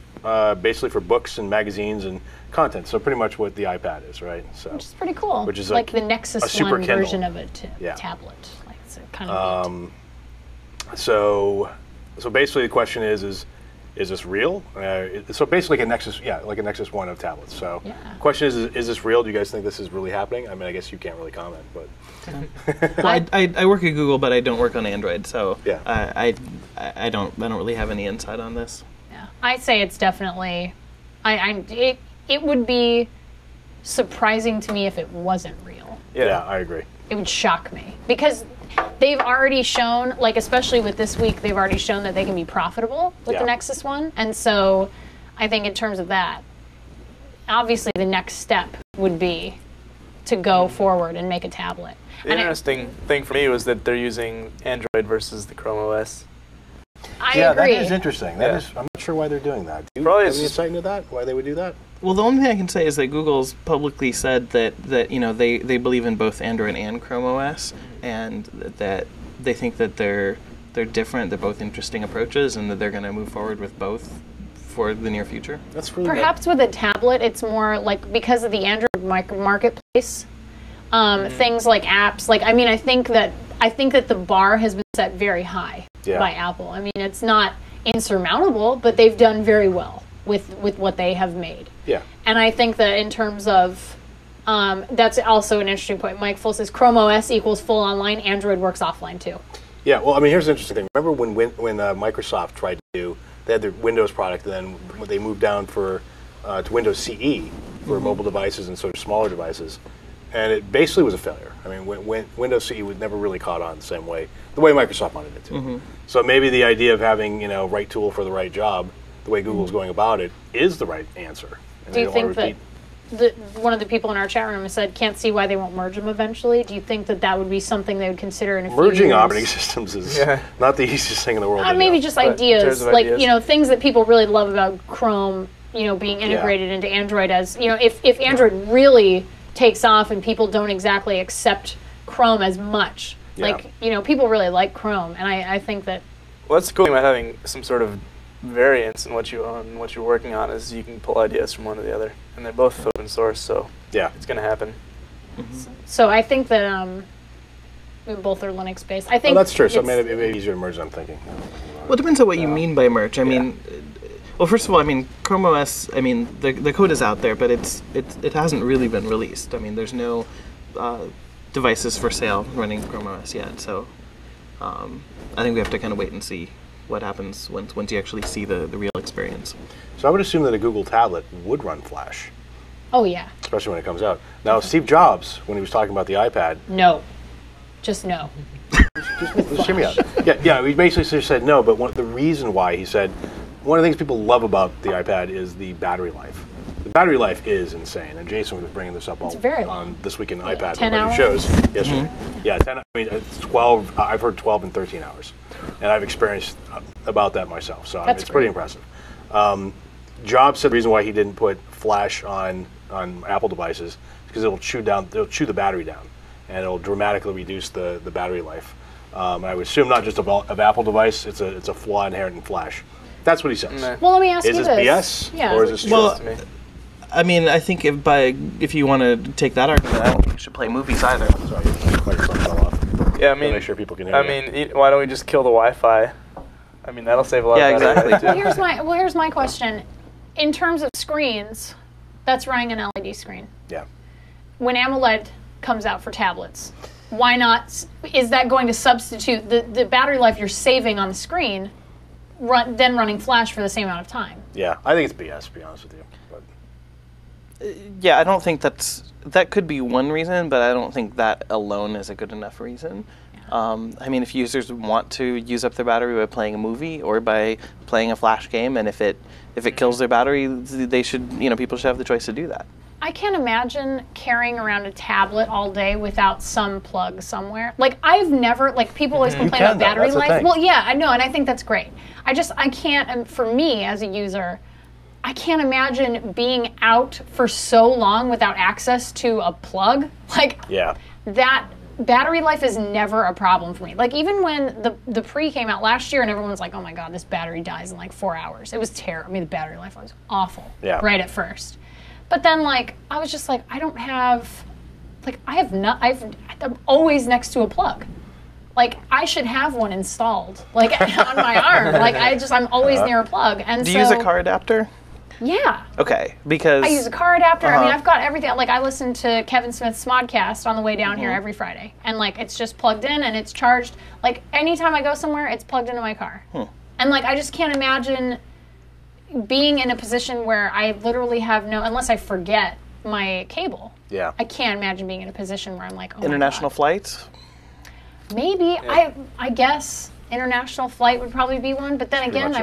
basically for books and magazines and content. So pretty much what the iPad is, right? So. Which is pretty cool. Which is like like the Nexus a super One Kindle. version of a Yeah. tablet. Like, it's kind of neat. So basically, the question is this real? So basically, like a Nexus One of tablets. So, Yeah. question is this real? Do you guys think this is really happening? I mean, I guess you can't really comment, but Well, I work at Google, but I don't work on Android, so Yeah. I don't really have any insight on this. Yeah. I say it's definitely. It would be surprising to me if it wasn't real. yeah, I agree. It would shock me because they've already shown, like especially with this week, they've already shown that they can be profitable with Yeah. the Nexus One, and so I think in terms of that, obviously the next step would be to go forward and make a tablet. The interesting thing for me was that they're using Android versus the Chrome OS. I Yeah, agree. that is interesting. Yeah. I'm not sure why they're doing that. Do you Probably have it's any just- insight into that? Why they would do that? Well, the only thing I can say is that Google's publicly said that they believe in both Android and Chrome OS, and that they think that they're different. They're both interesting approaches, and that they're going to move forward with both for the near future. That's really Perhaps with a tablet, it's more like because of the Android marketplace, things like apps. Like, I mean, I think that the bar has been set very high Yeah. by Apple. I mean, it's not insurmountable, but they've done very well with what they have made. Yeah. And I think that in terms of that's also an interesting point. Mike Full says Chrome OS equals full online. Android works offline too. Yeah, well, I mean, here's the interesting thing. Remember when Microsoft tried to they had their Windows product, and then when they moved down to Windows CE for mobile devices and sort of smaller devices, and it basically was a failure. I mean, when Windows CE was never really caught on the same way, the way Microsoft wanted it to. So maybe the idea of having right tool for the right job, the way Google's going about it, is the right answer. And Do they you don't wanna think that repeat- one of the people in our chat room has said can't see why they won't merge them eventually. Do you think that would be something they would consider in a few Merging years? operating systems is not the easiest thing in the world. Maybe just ideas, like things that people really love about Chrome, being integrated into Android. As if Android really takes off and people don't exactly accept Chrome as much, people really like Chrome, and I think that. Well, that's the cool thing about having some sort of variance in what you own and what you're working on is you can pull ideas from one to the other, and they're both open source, so it's going to happen. So I think that both are Linux based. I think that's true. So it may be easier to merge. I'm thinking. Well, it depends on what you mean by merge. I mean, well, first of all, Chrome OS. The code is out there, but it hasn't really been released. There's no devices for sale running Chrome OS yet. So I think we have to kind of wait and see what happens once you actually see the real experience. So I would assume that a Google tablet would run Flash. Oh yeah. Especially when it comes out. Now, Steve Jobs, when he was talking about the iPad. No. Just no. just hear me out. Yeah. He basically said no, but the reason why he said one of the things people love about the iPad is the battery life. The battery life is insane, and Jason was bringing this up on This Week in iPad. 10 hours? Shows yesterday. Yeah, 10. It's 12. I've heard 12 and 13 hours, and I've experienced about that myself. So it's pretty impressive. Jobs said the reason why he didn't put Flash on Apple devices is because it'll chew the battery down, and it'll dramatically reduce the battery life. I would assume not just of Apple device. It's a flaw inherent in Flash. That's what he says. Well, let me ask you this. Is this BS? Or is this true? Well, I think if you want to take that argument, I don't think you should play movies either. Sorry, your microphone fell off. Yeah, make sure people can hear you. Why don't we just kill the Wi-Fi? That'll save a lot of battery. Exactly. Well, here's my question. In terms of screens, that's running an LED screen. Yeah. When AMOLED comes out for tablets, why not? Is that going to substitute the battery life you're saving on the screen, then running Flash for the same amount of time? Yeah, I think it's BS, to be honest with you. But. Yeah, I don't think that could be one reason, but I don't think that alone is a good enough reason. If users want to use up their battery by playing a movie or by playing a Flash game, and if it kills their battery, they should people should have the choice to do that. I can't imagine carrying around a tablet all day without some plug somewhere. I've never people always complain about battery life. Well, yeah, I know, and I think that's great. I can't. For me as a user, I can't imagine being out for so long without access to a plug. That battery life is never a problem for me. Even when the Pre came out last year and everyone's like, oh my God, this battery dies in 4 hours. It was terrible. The battery life was awful right at first. But then I was just I don't have, I'm always next to a plug. I should have one installed on my arm. I'm always near a plug. And do you use a car adapter? Yeah. Okay, because I use a car adapter. I've got everything. I listen to Kevin Smith's Smodcast on the way down here every Friday, and it's just plugged in and it's charged. Anytime I go somewhere, it's plugged into my car. And I just can't imagine being in a position where I literally have unless I forget my cable. Yeah. I can't imagine being in a position where I'm oh international flights. Maybe I guess international flight would probably be one, but then again,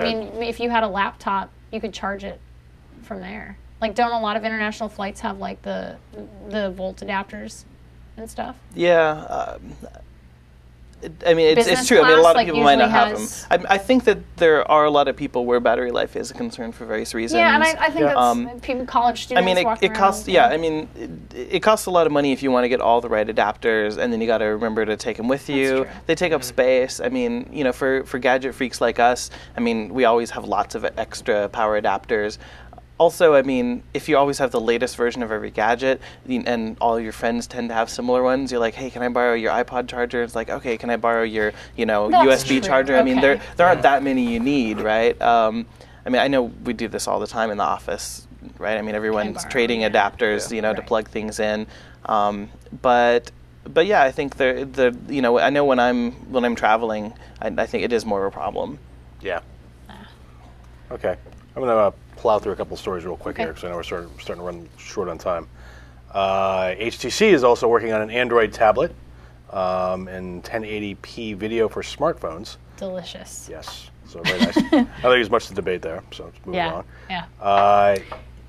if you had a laptop, you could charge it from there. Don't a lot of international flights have the volt adapters and stuff? Yeah. It's true. A lot of people might not have them. I think that there are a lot of people where battery life is a concern for various reasons. Yeah, and I think that's people, college students. It costs. Yeah, it costs a lot of money if you want to get all the right adapters, and then you got to remember to take them with you. They take up space. For gadget freaks like us, we always have lots of extra power adapters. Also, if you always have the latest version of every gadget, and all your friends tend to have similar ones, you're like, hey, can I borrow your iPod charger? It's like, okay, can I borrow your, USB charger? There aren't that many you need, right? I know we do this all the time in the office, right? Everyone's trading adapters, to plug things in. But yeah, I think I know when I'm traveling, I think it is more of a problem. Yeah. Okay, I'm gonna plow through a couple stories real quick here because I know we're starting to run short on time. HTC is also working on an Android tablet and 1080p video for smartphones. Delicious. Yes, so very nice. I don't think there's much to debate there, so let's move on. Yeah.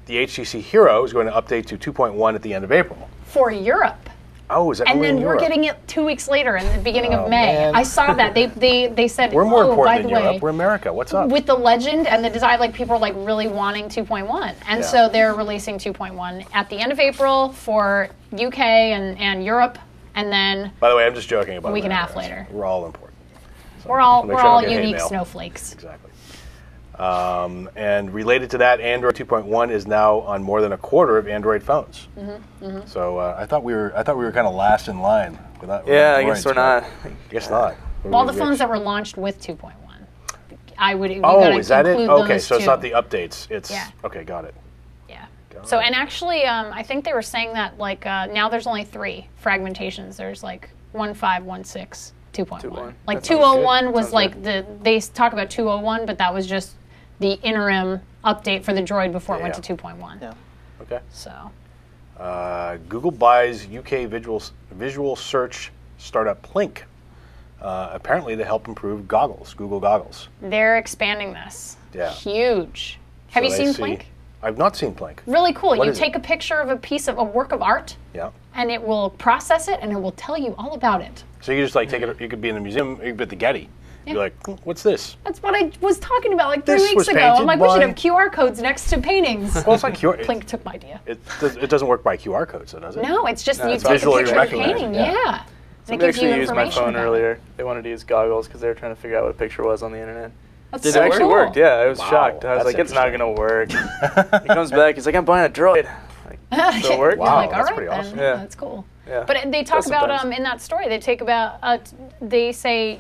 the HTC Hero is going to update to 2.1 at the end of April. For Europe. Oh, is that And only then in we're Europe? getting it 2 weeks later in the beginning of Oh, May. man. I saw that. They said, We're more oh, important by than the way, Europe. We're America. What's up? with the Legend and the design, like people are like really wanting 2.1. And Yeah. so they're releasing 2.1 at the end of April for UK and Europe. And then By the way, I'm just joking about a week and a half Americans. later. We're all important. So we're all make sure I don't get hate unique mail. snowflakes. Exactly. And related to that, Android 2.1 is now on more than a quarter of Android phones. So I thought we were kind of last in line. Yeah, I guess we're not. I guess not. All the phones that were launched with 2.1. We Oh, gotta is that it? include Okay, those so it's too. not the updates. It's Yeah. okay. Got it. Yeah. Got So, it. and actually, I think they were saying that like now there's only 3 fragmentations. There's like 1.5, 1.6, 2.1. 2.1. Like That sounds 201 good. was Sounds like they talk about 201, but that was just the interim update for the Droid before it went Yeah. to 2.1. Yeah. Okay. So, Google buys UK visual search startup Plink, apparently to help improve Google goggles. they're expanding this. Yeah. Huge. Have So you they seen see- Plink? I've not seen Plink. Really cool. What You is take it? a picture of a work of art, Yeah. and it will process it, and it will tell you all about it. So you just like take it. You could be in the museum. You could be at the Getty. You're like, what's this? That's what I was talking about like 3 This weeks was ago. painted I'm like, we should by- have QR codes next to paintings. Well, it's like QR. Plink took my idea. It doesn't work by QR codes, though, does it? No, it's just you it's take a visually picture of the recognized, painting. yeah. Yeah. And it Somebody gives you actually used my information phone about it. earlier. They wanted to use goggles because they were trying to figure out what a picture was on the internet. That's It so actually cool. worked. Yeah, I was Wow, shocked. I was that's like, it's not gonna work. He comes back. He's like, I'm buying a Droid. Like, so it worked. Wow, Like, all that's right, pretty then. awesome. Yeah. That's cool. Yeah. But they talk Does about sometimes. in that story. They take about they say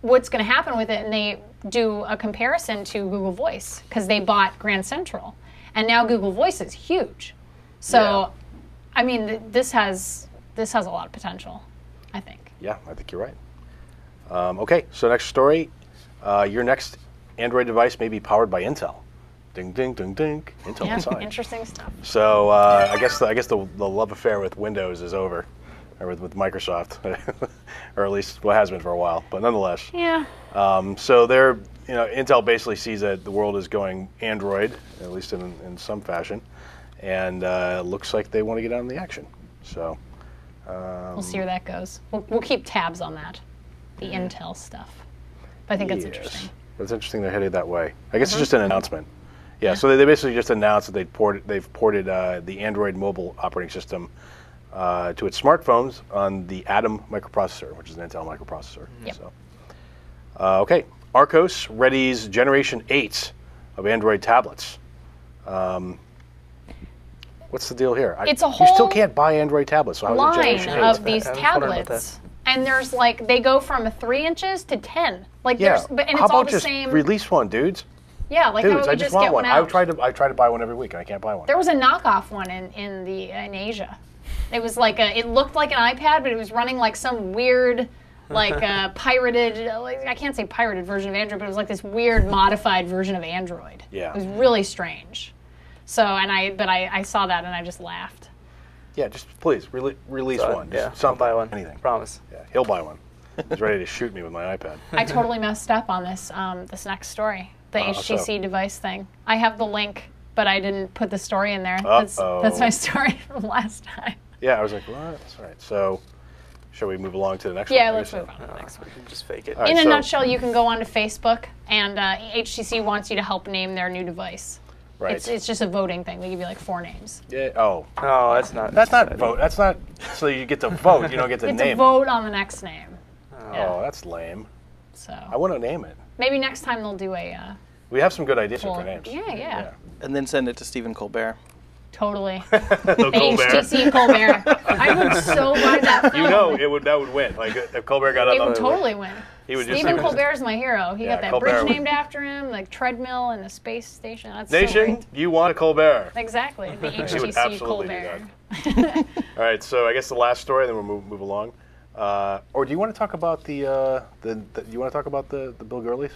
what's going to happen with it, and they do a comparison to Google Voice because they bought Grand Central, and now Google Voice is huge. So, Yeah. I mean, this has a lot of potential, I think. Yeah, I think you're right. Okay, so next story. Your next Android device may be powered by Intel. Ding, ding, ding, ding. Intel Yeah, inside. interesting stuff. So I guess the love affair with Windows is over, or with Microsoft, or at least what has been for a while. But nonetheless, Yeah. so they're Intel basically sees that the world is going Android, at least in some fashion, and looks like they want to get on the action. So We'll see where that goes. We'll keep tabs on that, the Intel stuff. But I think that's yes. interesting. It's interesting they're headed that way. I guess it's just an announcement. Yeah, so they basically just announced that they've ported the Android mobile operating system to its smartphones on the Atom microprocessor, which is an Intel microprocessor. Yep. So, okay, Arcos readies Generation 8 of Android tablets. What's the deal here? It's a You still whole can't buy Android tablets. So how is it line Generation 8? of these I was wondering about tablets, and there's like they go from 3 inches to 10. Like Yeah, there's, and how it's all about the just same. release one, dudes? Yeah, like how Dudes, would we I just just want get one. one out? I try to buy one every week, and I can't buy one. There was a knockoff one in Asia. It was like it looked like an iPad, but it was running like some weird, like pirated. I can't say pirated version of Android, but it was like this weird modified version of Android. Yeah. It was really strange. So I saw that and I just laughed. Yeah, just please release So, one. yeah, Just something, I'll buy one. anything. Promise. Yeah, he'll buy one. He's ready to shoot me with my iPad. I totally messed up on this next story, the HTC device thing. I have the link, but I didn't put the story in there. That's my story from last time. Yeah, I was like, what? That's all right. So, shall we move along to the next one? Yeah, I let's guess? move on to the next one. We can just fake it. All right, In a so- nutshell, you can go onto Facebook, and HTC wants you to help name their new device. Right. It's just a voting thing. They give you like 4 names. Yeah. Oh, Oh, that's not. that's not vote. That's not. So you get to vote. You don't get to You have to name. vote on the next name. Oh, that's lame. So I want to name it. maybe next time they'll do a We have some good ideas poll. for names. Yeah. And then send it to Stephen Colbert. Totally. The HTC Colbert. I would so buy that film. You know, that would win. Like if Colbert got It up, would totally win. He would just Stephen like- Colbert's my hero. He Yeah, got that Colbert bridge would- named after him, like treadmill and a space station. That's so Nation, great. you want a Colbert. Exactly, the He would HTC absolutely do Colbert. All right, so I guess the last story, then we'll move along. Or do you want to talk about do you want to talk about the Bill Gurley?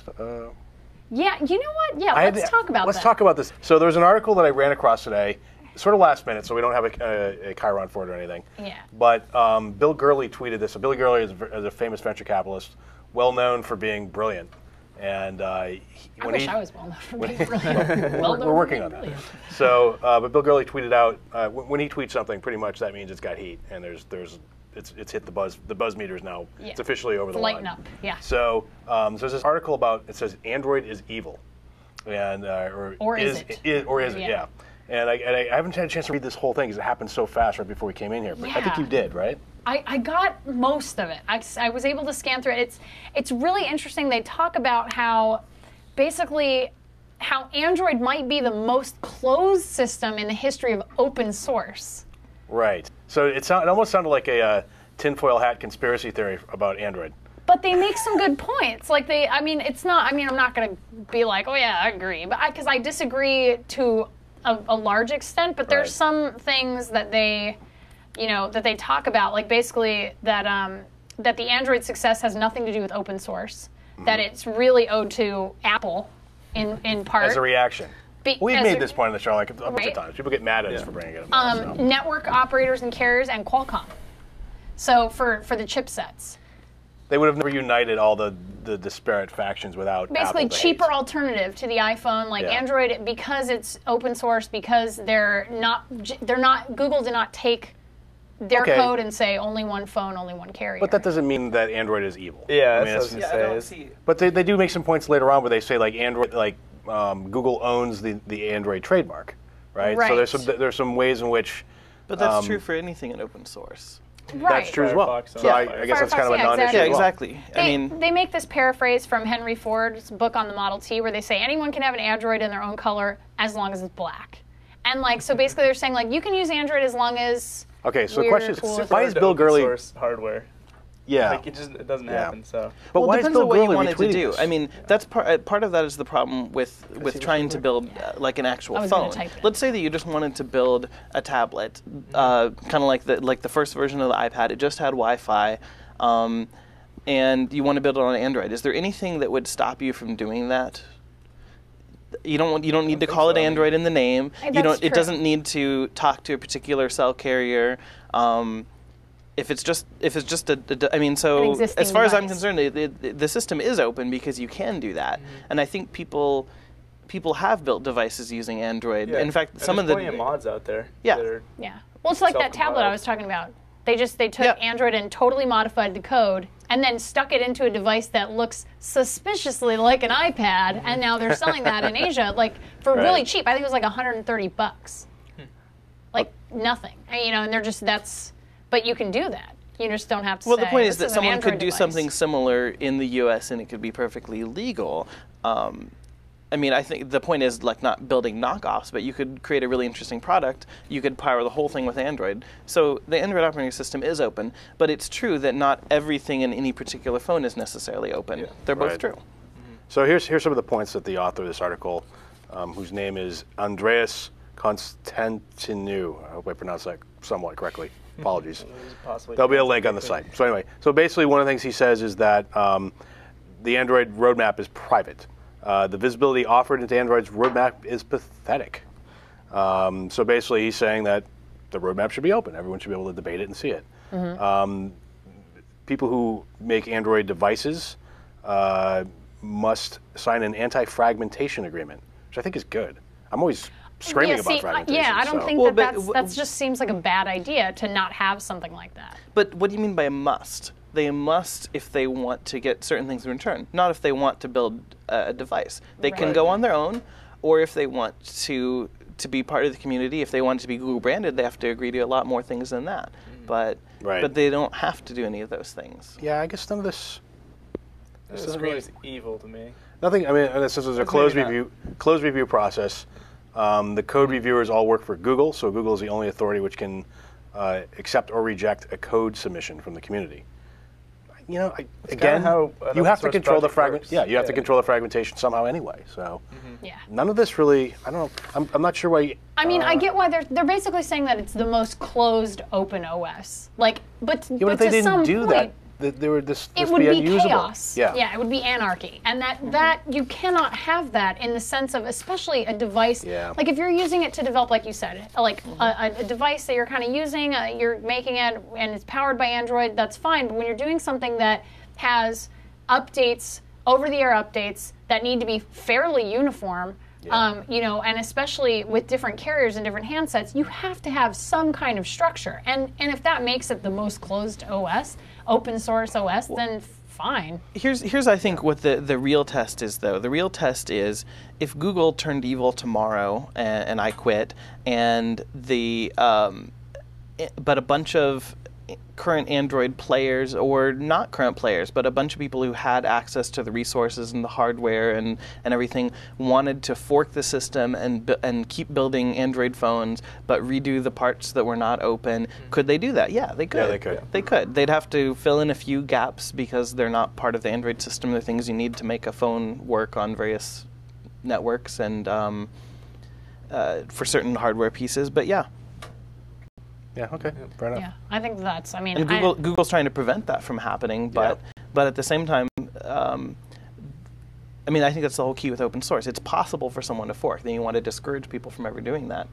Yeah, you know what? Yeah, let's talk about that. Let's talk about this. So there was an article that I ran across today, sort of last minute, so we don't have a Chiron for it or anything. Yeah. But Bill Gurley tweeted this. So Bill Gurley is a famous venture capitalist, well known for being brilliant And I wish I was well known for being brilliant. we're working on that. So, but Bill Gurley tweeted out when he tweets something, pretty much that means it's got heat, and it's hit the buzz meter is now it's officially over the line. Lighten up, yeah. So, there's this article about it says Android is evil, and or is it? Yeah. And I haven't had a chance to read this whole thing because it happened so fast right before we came in here. But I think you did, right? I got most of it. I was able to scan through it. It's really interesting. They talk about how Android might be the most closed system in the history of open source. Right. So it almost sounded like a tinfoil hat conspiracy theory about Android. But they make some good points. Like I'm not going to be like, oh yeah, I agree, but because I disagree to a large extent. But there's some things that they talk about, like basically that the Android success has nothing to do with open source. That it's really owed to Apple in part. As a reaction. We've made this point in the show like a bunch of times. People get mad at us for bringing it up. Network operators and carriers and Qualcomm. So for the chipsets. They would have never united all the disparate factions without basically Apple cheaper alternative to the iPhone. Like Android, because it's open source, because Google did not take their code and say only one phone, only one carrier. But that doesn't mean that Android is evil. Yeah, that's what I was say. But they do make some points later on where they say like Android, Google owns the Android trademark, right? So there's some ways in which. But that's true for anything in open source. Right. That's true as well. So I guess that's kind of a non-issue. Yeah, as well. exactly. They make this paraphrase from Henry Ford's book on the Model T where they say anyone can have an Android in their own color as long as it's black. And so basically they're saying you can use Android as long as Okay, so the question is, why is Bill Gurley hardware? Yeah, it doesn't happen. So, but why it depends on what you wanted to do. This? I mean, that's part of that is the problem with trying to build an actual phone. Let's say that you just wanted to build a tablet, kind of like the first version of the iPad. It just had Wi-Fi, and you want to build it on Android. Is there anything that would stop you from doing that? You don't need to call it Android in the name. It doesn't need to talk to a particular cell carrier. If it's just as far as I'm concerned, the system is open because you can do that, and I think people have built devices using Android. Yeah. In fact, some of the mods out there. Well, it's like that tablet I was talking about. They took Android and totally modified the code and then stuck it into a device that looks suspiciously like an iPad, and now they're selling that in Asia for really cheap. I think it was $130. Like nothing. And they're just but you can do that. You just don't have to say. Well, the point is that someone could do device. Something similar in the U.S. and it could be perfectly legal. I think the point is not building knockoffs, but you could create a really interesting product. You could power the whole thing with Android. So the Android operating system is open, but it's true that not everything in any particular phone is necessarily open. Yeah. They're both true. So here's some of the points that the author of this article, whose name is Andreas Constantinou, I hope I pronounced that somewhat correctly. Apologies. There'll be a link on the site. So anyway, basically one of the things he says is that the Android roadmap is private. The visibility offered into Android's roadmap is pathetic. So basically he's saying that the roadmap should be open. Everyone should be able to debate it and see it. People who make Android devices must sign an anti-fragmentation agreement, which I think is good. I'm always screaming about fragmentation. I don't think that just seems like a bad idea to not have something like that. But what do you mean by a must? They must if they want to get certain things in return, not if they want to build a device. They can go on their own, or if they want to be part of the community, if they want it to be Google branded, they have to agree to a lot more things than that. But they don't have to do any of those things. Yeah, I guess none of this. This screams evil to me. Nothing. I mean, this is a closed review process. The code reviewers all work for Google, so Google is the only authority which can accept or reject a code submission from the community. Again, you have to control the fragment. Yeah, you have to control the fragmentation somehow anyway. So, none of this really. I don't know. I'm not sure why. I get why they're basically saying that it's the most closed open OS. But if they didn't do that, there would it would be chaos. Yeah, it would be anarchy, and that you cannot have that in the sense of especially a device. Yeah. Like if you're using it to develop, like you said, a device that you're kind of using, you're making it and it's powered by Android. That's fine, but when you're doing something that has updates over-the-air updates that need to be fairly uniform. You know, and especially with different carriers and different handsets, you have to have some kind of structure. And if that makes it the most closed OS, open source OS, then fine. Here's I think what the real test is, though. The real test is if Google turned evil tomorrow and I quit, and but a bunch of current Android players, or not current players, but a bunch of people who had access to the resources and the hardware and everything wanted to fork the system and keep building Android phones, but redo the parts that were not open. Could they do that? Yeah, they could. Yeah, they could. They could. They'd have to fill in a few gaps because they're not part of the Android system. They're things you need to make a phone work on various networks and for certain hardware pieces. But yeah. Yeah, okay, fair enough. Yeah, I think that's, I mean... And Google's trying to prevent that from happening, but at the same time, I mean, I think that's the whole key with open source. It's possible for someone to fork. Then you want to discourage people from ever doing that.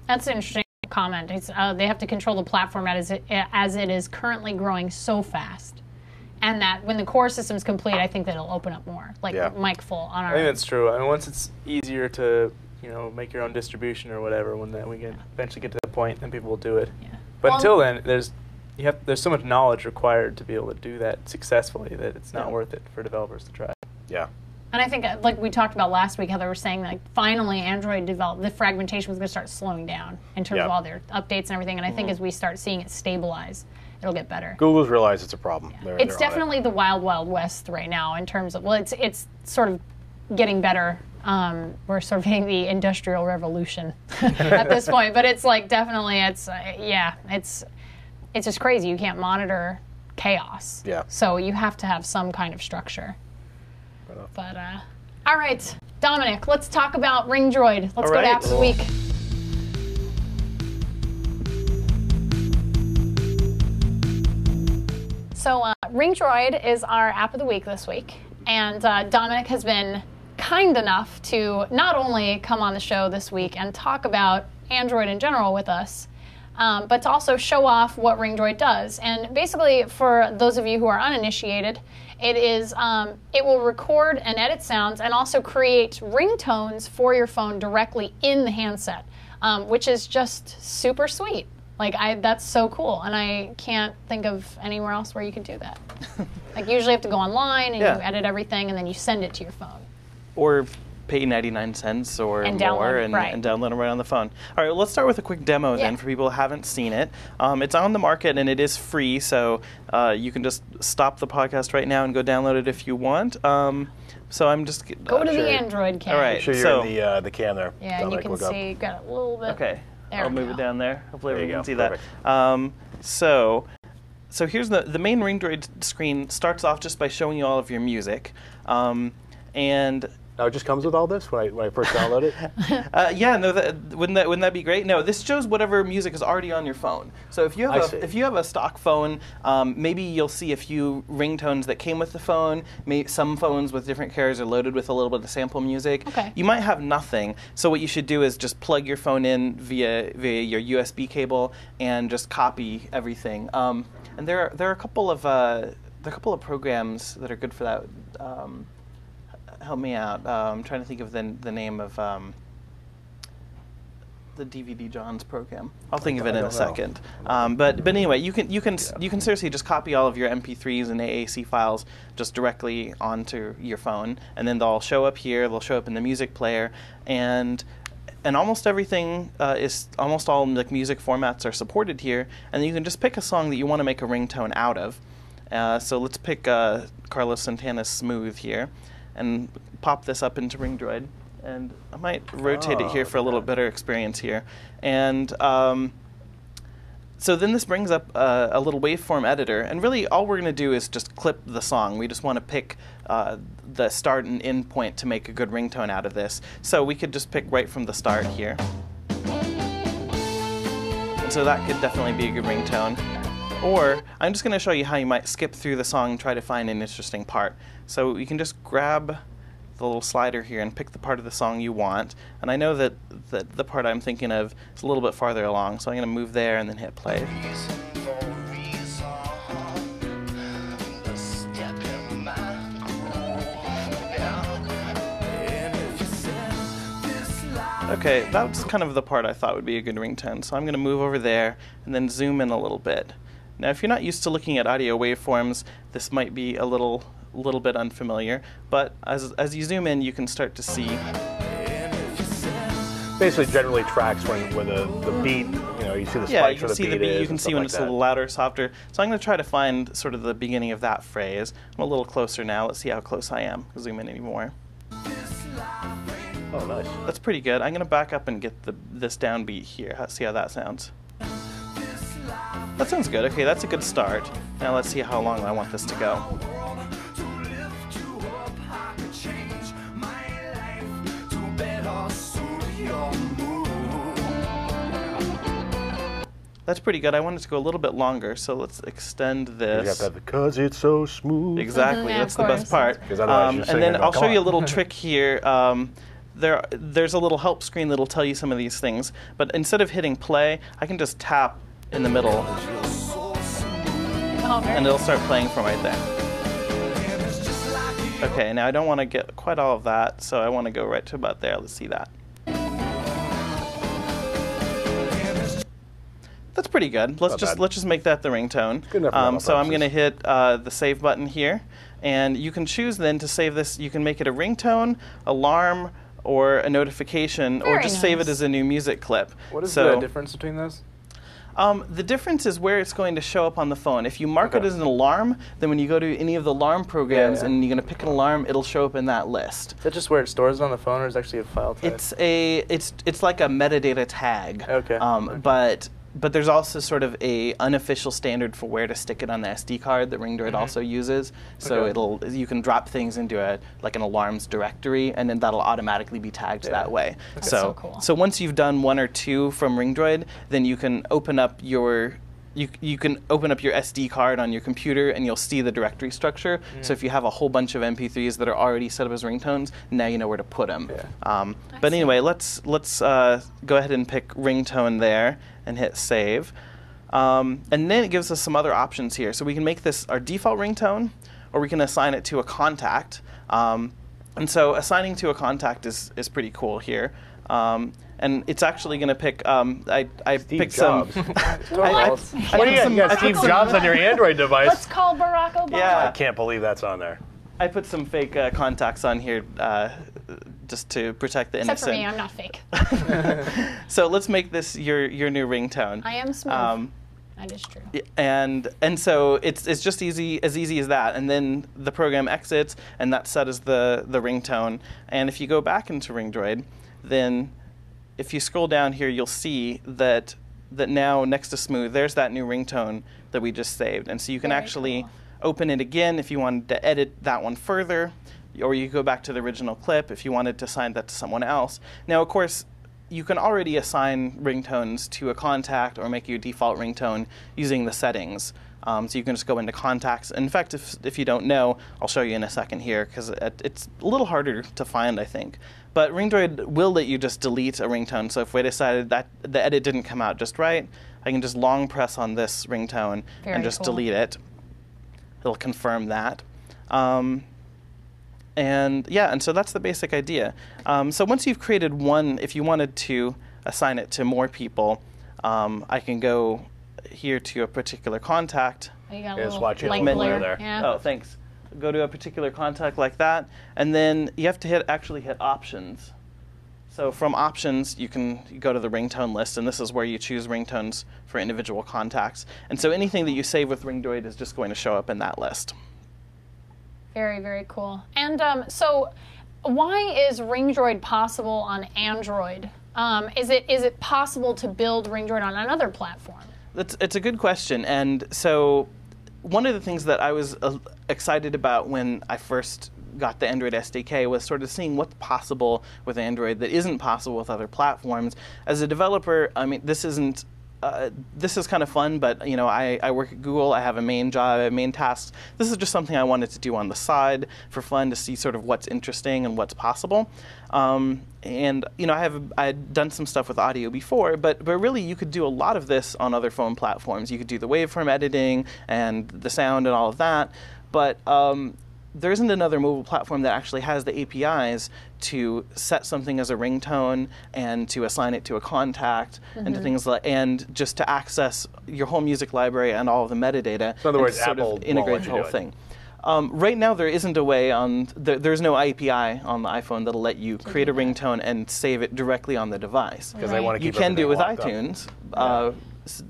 That's an interesting comment. It's, they have to control the platform as it is currently growing so fast. And that when the core system's complete, I think that it'll open up more. Like Mike Full on our... I think that's true. I mean, once it's easier to... you know, make your own distribution or whatever. When we eventually get to that point, then people will do it. Yeah. But until then, there's so much knowledge required to be able to do that successfully that it's not worth it for developers to try. Yeah. And I think, like we talked about last week, how they were saying, like, finally Android the fragmentation was going to start slowing down in terms of all their updates and everything. And I think as we start seeing it stabilize, it'll get better. Google's realized it's a problem. Yeah. It's definitely the wild, wild west right now in terms of, well, it's sort of getting better. We're sort of hitting the industrial revolution at this point, but it's like definitely it's just crazy. You can't monitor chaos. Yeah. So you have to have some kind of structure. But all right, Dominic, let's talk about Ringdroid. Let's go to App of the Week. So Ringdroid is our App of the Week this week, and Dominic has been kind enough to not only come on the show this week and talk about Android in general with us, but to also show off what Ringdroid does. And basically, for those of you who are uninitiated, it will record and edit sounds and also create ringtones for your phone directly in the handset, which is just super sweet. Like, that's so cool, and I can't think of anywhere else where you can do that. Like, usually you have to go online and you edit everything, and then you send it to your phone. Or pay 99 cents or more and download them right on the phone. All right, well, let's start with a quick demo then for people who haven't seen it. It's on the market and it is free, so you can just stop the podcast right now and go download it if you want. So I'm just... Go to the Android cam. All right, sure you're in the cam there. Yeah, and you can see, got a little bit... Okay, I'll move it down there. Hopefully everyone can see Perfect. that. So here's the main Ringdroid screen. Starts off just by showing you all of your music. And now it just comes with all this when I first download it? Yeah, no, wouldn't that be great? No, this shows whatever music is already on your phone. So if you have a stock phone, maybe you'll see a few ringtones that came with the phone. Some phones with different carriers are loaded with a little bit of sample music. Okay. You might have nothing. So what you should do is just plug your phone in via your USB cable and just copy everything. And there are a couple of programs that are good for that. Help me out. I'm trying to think of the name of the DVD John's program. I'll think of it in a second. But anyway, you can seriously just copy all of your MP3s and AAC files just directly onto your phone, and then they'll show up here. They'll show up in the music player, and almost everything almost all like music formats are supported here, and then you can just pick a song that you want to make a ringtone out of. So let's pick Carlos Santana's "Smooth" here. And pop this up into Ringdroid, and I might rotate it here for a little better experience here. And so then this brings up a little waveform editor, and really all we're going to do is just clip the song. We just want to pick the start and end point to make a good ringtone out of this. So we could just pick right from the start here. And so that could definitely be a good ringtone. Or I'm just going to show you how you might skip through the song and try to find an interesting part. So you can just grab the little slider here and pick the part of the song you want. And I know that the part I'm thinking of is a little bit farther along, so I'm going to move there and then hit play. Okay, that's kind of the part I thought would be a good ringtone. So I'm going to move over there and then zoom in a little bit. Now, if you're not used to looking at audio waveforms, this might be a little bit unfamiliar. But as you zoom in, you can start to see. Basically, generally tracks when the beat, you see the spikes where the beat is. You can see when it's a little louder, softer. So I'm going to try to find sort of the beginning of that phrase. I'm a little closer now. Let's see how close I am. Zoom in anymore. Oh, nice. That's pretty good. I'm going to back up and get this downbeat here. See how that sounds. That sounds good. Okay, that's a good start. Now let's see how long I want this to go. That's pretty good. I want it to go a little bit longer, so let's extend this. You have to have because it's so smooth. Exactly, Yeah, that's the best part. And then I'll show you a little trick here. There's a little help screen that'll tell you some of these things, but instead of hitting play, I can just tap in the middle, and it'll start playing from right there. Okay, now I don't want to get quite all of that, so I want to go right to about there. Let's see that. That's pretty good. Let's just make that the ringtone. Good enough so I'm going to hit the save button here, and you can choose then to save this. You can make it a ringtone, alarm, or a notification, or just save it as a new music clip. What is the difference between those? The difference is where it's going to show up on the phone. If you mark it as an alarm, then when you go to any of the alarm programs and you're going to pick an alarm, it'll show up in that list. Is that just where it stores it on the phone, or is it actually a file type? It's like a metadata tag. Okay. But there's also sort of a unofficial standard for where to stick it on the SD card that Ringdroid also uses. So you can drop things into an alarms directory, and then that'll automatically be tagged that way. That's so cool. So once you've done one or two from Ringdroid, then you can open up your SD card on your computer, and you'll see the directory structure. So if you have a whole bunch of MP3s that are already set up as ringtones, now you know where to put them. But anyway, let's go ahead and pick ringtone there and hit save. And then it gives us some other options here. So we can make this our default ringtone, or we can assign it to a contact. And so assigning to a contact is pretty cool here. And it's actually going to pick. I picked some. What do you got? Steve Jobs on your Android device. Let's call Barack Obama. Yeah. I can't believe that's on there. I put some fake contacts on here just to protect the innocent. Except for me, I'm not fake. So let's make this your new ringtone. I am smooth. That is true. And so it's just easy as that, and then the program exits, and that's set as the ringtone. And if you go back into Ringdroid, then if you scroll down here, you'll see that now next to smooth, there's that new ringtone that we just saved. And so you can actually open it again if you wanted to edit that one further, or you go back to the original clip if you wanted to assign that to someone else. Now, of course, you can already assign ringtones to a contact or make your default ringtone using the settings. So you can just go into contacts. In fact, if you don't know, I'll show you in a second here, because it's a little harder to find, I think. But Ringdroid will let you just delete a ringtone. So if we decided that the edit didn't come out just right, I can just long press on this ringtone and just delete it. It'll confirm that. And so that's the basic idea. So once you've created one, if you wanted to assign it to more people, I can go here to a particular contact. You got a watch it there. Yeah. Oh, thanks. Go to a particular contact like that, and then you have to actually hit options. So from options, you can go to the ringtone list, and this is where you choose ringtones for individual contacts. And so anything that you save with Ringdroid is just going to show up in that list. Very, very cool. And so why is Ringdroid possible on Android? Is it possible to build Ringdroid on another platform? It's a good question. And so one of the things that I was excited about when I first got the Android SDK was sort of seeing what's possible with Android that isn't possible with other platforms. As a developer, I mean, this is kind of fun, but I work at Google. I have a main job, I have main tasks. This is just something I wanted to do on the side for fun, to see sort of what's interesting and what's possible. And I had done some stuff with audio before, but really you could do a lot of this on other phone platforms. You could do the waveform editing and the sound and all of that, but there isn't another mobile platform that actually has the APIs to set something as a ringtone and to assign it to a contact and to things like, and just to access your whole music library and all of the metadata. In other words, sort Apple of integrate the whole won't let you do thing. Right now, there isn't a way on. There's no API on the iPhone that'll let you create a ringtone and save it directly on the device. Because they want to You keep can do it with everything locked up. iTunes.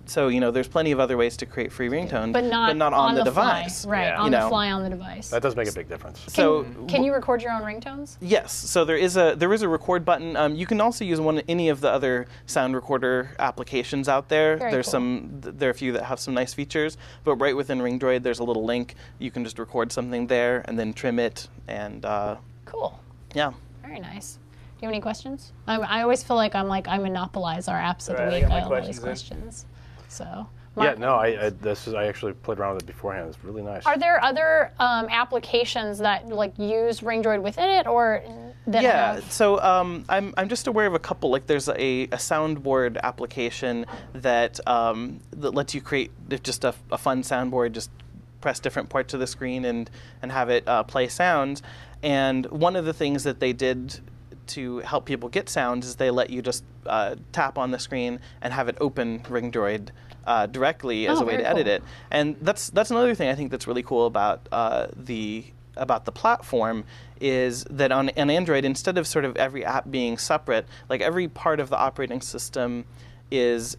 So there's plenty of other ways to create free ringtones, But not on the fly. device. Right, Yeah. on the fly on the device. That does make a big difference. Can you record your own ringtones? Yes, so there is a record button. You can also use any of the other sound recorder applications out there. Very There's cool. there are a few that have some nice features, but right within Ringdroid, there's a little link. You can just record something there and then trim it, and Cool. yeah. Very nice. Do you have any questions? I always feel like I monopolize our apps of the Right, I week. got my I have all these questions in. questions. So. Yeah, no, I actually played around with it beforehand. It's really nice. Are there other applications that use Ringdroid within it, or that Yeah, have? so I'm just aware of a couple. Like there's a soundboard application that lets you create just a fun soundboard. Just press different parts of the screen and have it play sounds. And one of the things that they did to help people get sounds is they let you just tap on the screen and have it open Ringdroid directly as a way very to edit cool. it. And that's another thing I think that's really cool about the platform is that on Android, instead of sort of every app being separate, like every part of the operating system is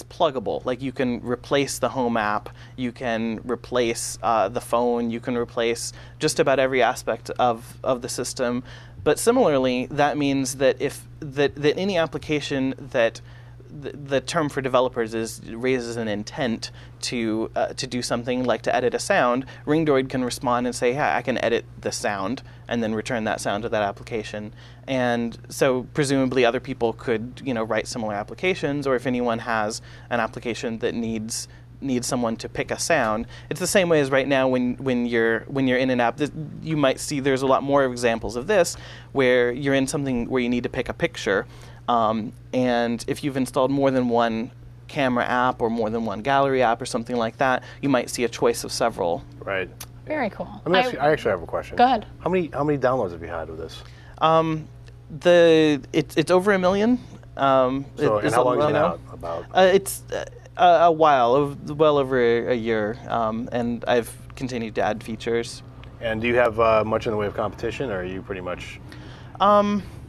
pluggable. Like you can replace the home app, you can replace the phone, you can replace just about every aspect of the system. But similarly, that means that if that any application that the term for developers raises an intent to do something like to edit a sound, Ringdroid can respond and say, yeah, I can edit the sound, and then return that sound to that application. And so presumably other people could write similar applications, or if anyone has an application that needs someone to pick a sound. It's the same way as right now when you're in an app. You might see there's a lot more examples of this where you're in something where you need to pick a picture. And if you've installed more than one camera app or more than one gallery app or something like that, you might see a choice of several. Right. Very cool. Let me ask you, I actually have a question. Go ahead. How many downloads have you had with this? It's over 1 million. And how long has it been out? About? It's a while, well over a year, and I've continued to add features. And do you have much in the way of competition, or are you pretty much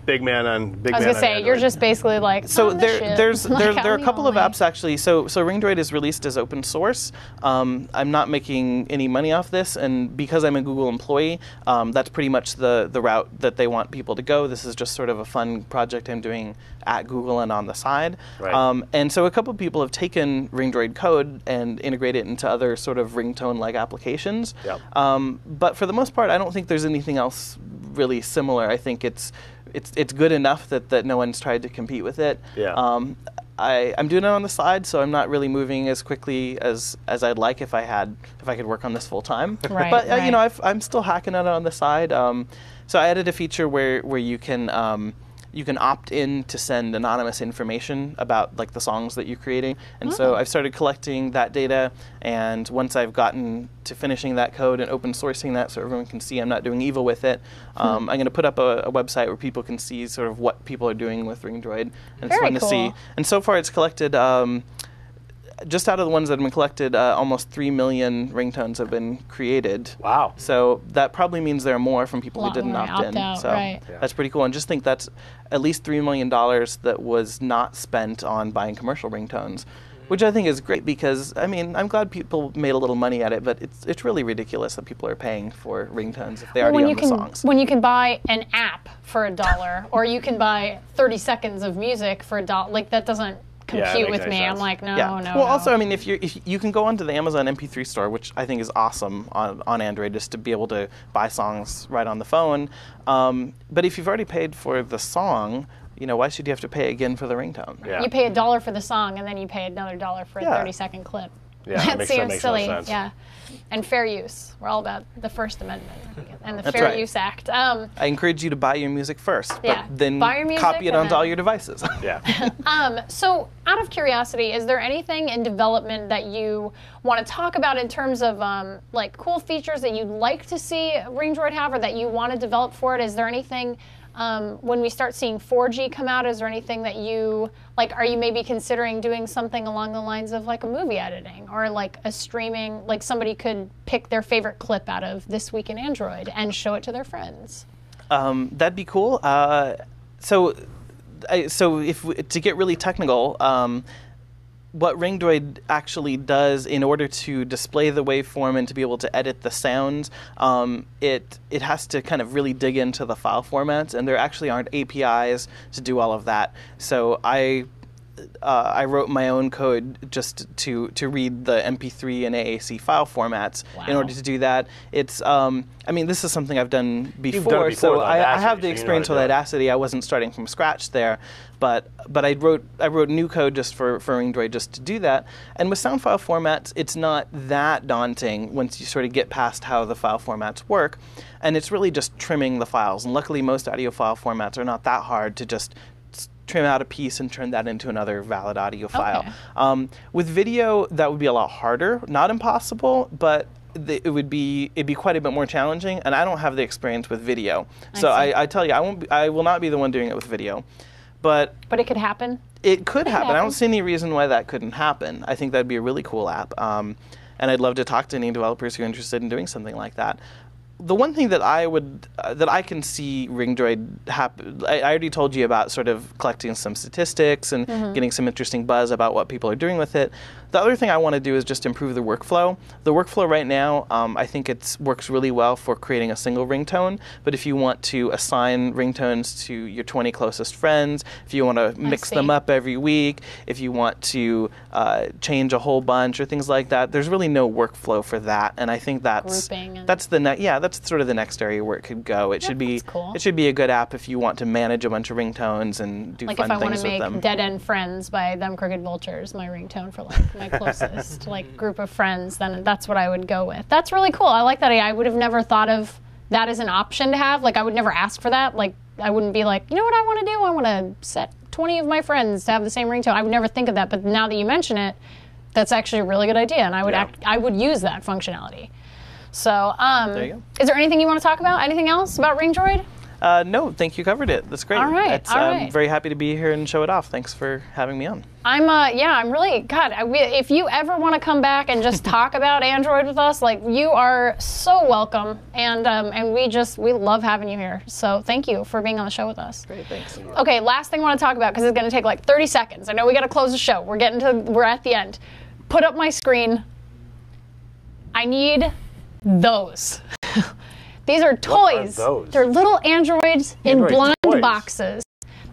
big man on big man? I was gonna say Android? you're just basically like So there's there are a couple of apps actually. So Ringdroid is released as open source. I'm not making any money off this, and because I'm a Google employee, that's pretty much the route that they want people to go. This is just sort of a fun project I'm doing at Google and on the side. Right. And so a couple of people have taken Ringdroid code and integrated it into other sort of ringtone-like applications. Yep. But for the most part, I don't think there's anything else really similar. I think it's good enough that no one's tried to compete with it. Yeah. I'm doing it on the side, so I'm not really moving as quickly as I'd like if I could work on this full time. Right, But right. I'm still hacking at it on the side. So I added a feature where you can opt in to send anonymous information about like the songs that you're creating, and so I've started collecting that data. And once I've gotten to finishing that code and open sourcing that, so everyone can see I'm not doing evil with it, I'm going to put up a website where people can see sort of what people are doing with Ringdroid, and it's Very fun to see. cool. And so far, it's collected. Just out of the ones that have been collected, almost 3 million ringtones have been created. Wow. So that probably means there are more from people who Lot didn't more opt in. opt-out, So right. Yeah. that's pretty cool. And just think that's at least $3 million that was not spent on buying commercial ringtones, which I think is great because, I mean, I'm glad people made a little money at it, but it's really ridiculous that people are paying for ringtones if they already own the songs. When you can buy an app for $1, or you can buy 30 seconds of music for $1, like that doesn't Yeah, compute it makes with any me. I'm sense. like, no, Yeah. no. Well, no. also, I mean, if you can go onto the Amazon MP3 store, which I think is awesome on Android, just to be able to buy songs right on the phone. But if you've already paid for the song, why should you have to pay again for the ringtone? Yeah. You pay $1 for the song, and then you pay another $1 for a Yeah. 30-second clip. Yeah, that makes no silly. sense. Yeah. And fair use. We're all about the First Amendment and the That's Fair right. Use Act. I encourage you to buy your music first, Yeah. but then Buy your music copy it and onto all then- your devices. Yeah. So, out of curiosity, is there anything in development that you want to talk about in terms of like cool features that you'd like to see Ringdroid have, or that you want to develop for it? Is there anything when we start seeing 4G come out? Is there anything that you like? Are you maybe considering doing something along the lines of like a movie editing or like a streaming? Like somebody could pick their favorite clip out of This Week in Android and show it to their friends. That'd be cool. So to get really technical, what Ringdroid actually does in order to display the waveform and to be able to edit the sounds, it has to kind of really dig into the file formats, and there actually aren't APIs to do all of that. So I wrote my own code just to read the MP3 and AAC file formats in order to do that. It's I mean, this is something I've done before, done it before so with I Audacity, have so the you know experience how with to do it. Audacity. I wasn't starting from scratch there, but I wrote new code just for Ringdroid just to do that. And with sound file formats, it's not that daunting once you sort of get past how the file formats work, and it's really just trimming the files. And luckily, most audio file formats are not that hard to just trim out a piece and turn that into another valid audio file. Okay. With video, that would be a lot harder. Not impossible, but it'd be quite a bit more challenging. And I don't have the experience with video, so I tell you, I will not be the one doing it with video. But it could happen. it could happen. I happen. don't see any reason why that couldn't happen. I think that'd be a really cool app. And I'd love to talk to any developers who are interested in doing something like that. The one thing that I can see Ringdroid happen, I already told you about sort of collecting some statistics and getting some interesting buzz about what people are doing with it. The other thing I want to do is just improve the workflow. The workflow right now, I think it works really well for creating a single ringtone, but if you want to assign ringtones to your 20 closest friends, if you want to mix them up every week, if you want to change a whole bunch or things like that, there's really no workflow for that, and I think that's that's sort of the next area where it could go. It should be cool. It should be a good app if you want to manage a bunch of ringtones and do Like fun if I want things to with them. make Dead End Friends by Them Crooked Vultures my ringtone for like my closest like group of friends, then that's what I would go with. That's really cool. I like that. I would have never thought of that as an option to have. Like I would never ask for that. Like I wouldn't be like, you know what I want to do? I want to set 20 of my friends to have the same ringtone. I would never think of that. But now that you mention it, that's actually a really good idea, and I would use that functionality. So, there you go. Is there anything you want to talk about? Anything else about Ringdroid? No, think you covered it. That's great. All right, I'm very happy to be here and show it off. Thanks for having me on. I'm really, God, if you ever want to come back and just talk about Android with us, like, you are so welcome, and we love having you here. So thank you for being on the show with us. Great, thanks. Okay, last thing I want to talk about, because it's going to take like 30 seconds. I know we got to close the show. We're at the end. Put up my screen. I need those. These are toys. What are those? They're little androids in Android blind toys. boxes.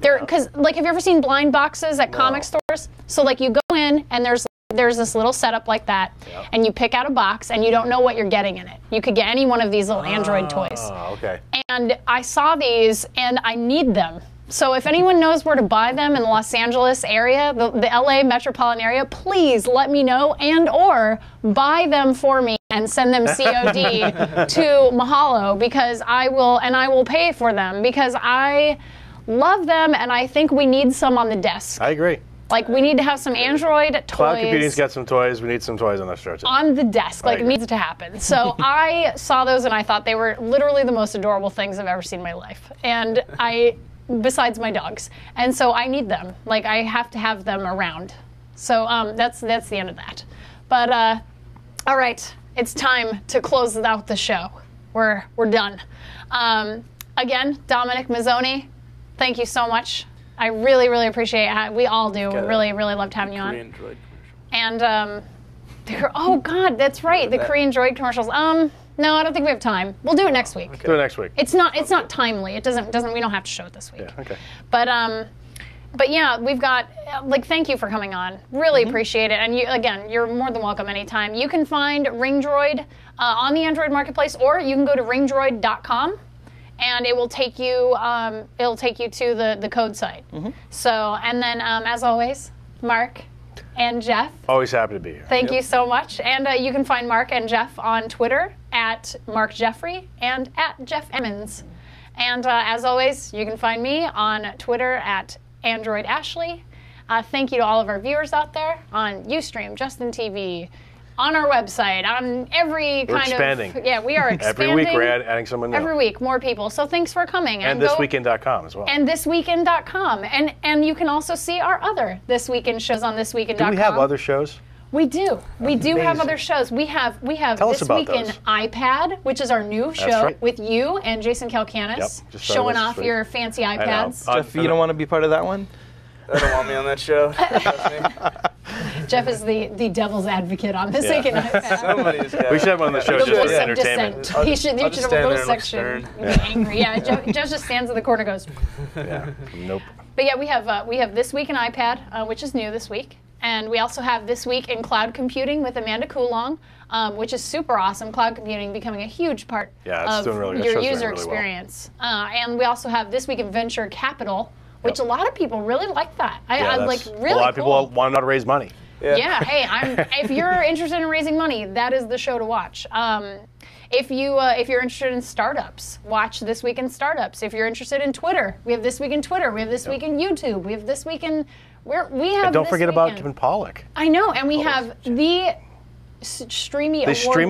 They're because like, have you ever seen blind boxes at comic stores? So like you go in and there's this little setup like that, and you pick out a box and you don't know what you're getting in it. You could get any one of these little Android toys. Oh, okay. And I saw these and I need them. So if anyone knows where to buy them in the Los Angeles area, the LA metropolitan area, please let me know and or buy them for me and send them COD to Mahalo, because I will pay for them because I love them and I think we need some on the desk. I agree. Like, we need to have some Android toys. Cloud computing's got some toys. We need some toys on the stretch. On the desk. Like, it needs to happen. So I saw those and I thought they were literally the most adorable things I've ever seen in my life. And besides my dogs. And so I need them. Like, I have to have them around. So that's the end of that. But all right, it's time to close out the show. We're done. Again, Dominic Mazzoni, thank you so much. I really, really appreciate it. We all do. We really, really loved having you on. Korean droid commercial. And oh God, that's right, the Korean droid commercials. No, I don't think we have time. We'll do it next week. Do it next week. It's not timely. It doesn't we don't have to show it this week. Yeah, okay. But yeah, we've got thank you for coming on. Really appreciate it. And you're more than welcome anytime. You can find Ringdroid on the Android marketplace, or you can go to ringdroid.com and it will take you to the code site. So, and then as always, Mark, and Jeff. Always happy to be here. Thank you so much. And you can find Mark and Jeff on Twitter at Mark Jeffrey and at Jeff Emmons. And as always, you can find me on Twitter at Android Ashley. Thank you to all of our viewers out there on Ustream, Justin TV, on our website, on every We're kind expanding. of... Yeah, we are expanding. Every week we're adding someone new. Every week, more people. So thanks for coming. And thisweekend.com as well. And thisweekend.com. And you can also see our other This Weekend shows on thisweekend.com. Do we have other shows? We do. We do have other shows. We have Tell us This about Week in those. iPad, which is our new show right. with you and Jason Kalkanis, Yep, just started showing this off week. your fancy I know. iPads. Jeff, you don't want to be part of that one? I don't want me on that show. Trust me. Jeff is the devil's advocate on This Yeah. Week in iPad. Somebody's got We should have one on the show The just voice for of entertainment. dissent. You should I'll have just a stand little there and look section. stern. Be angry. Yeah, Jeff just stands in the corner and goes. Yeah. Nope. But yeah, we have This Week in iPad, which is new this week. And we also have This Week in Cloud Computing with Amanda Coulong, which is super awesome. Cloud computing becoming a huge part Yeah, it's of doing really- that your show's doing user really well. experience. And we also have This Week in Venture Capital, which a lot of people really like that. I like really a lot of people cool. want to know how to raise money. Yeah, hey, if you're interested in raising money, that is the show to watch. If you're interested in startups, watch This Week in Startups. If you're interested in Twitter, we have This Week in Twitter. We have This Week in YouTube. We have This Week in we have. And don't This forget about Week in- Kevin Pollak. I know, and we have the Streamy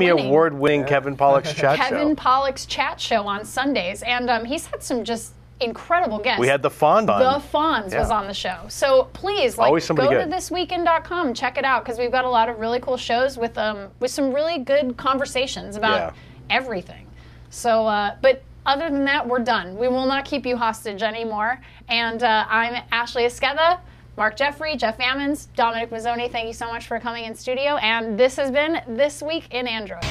Award-winning Kevin Pollak's chat show. Kevin Pollak's chat show on Sundays, and he's had some just incredible guests. We had the Fond on. The Fonz was on the show. So please, Always somebody go good. to thisweekend.com, check it out, because we've got a lot of really cool shows with some really good conversations about everything. So, but other than that, we're done. We will not keep you hostage anymore. And I'm Ashley Esqueda, Mark Jeffrey, Jeff Ammons, Dominic Mazzoni. Thank you so much for coming in studio. And this has been This Week in Android.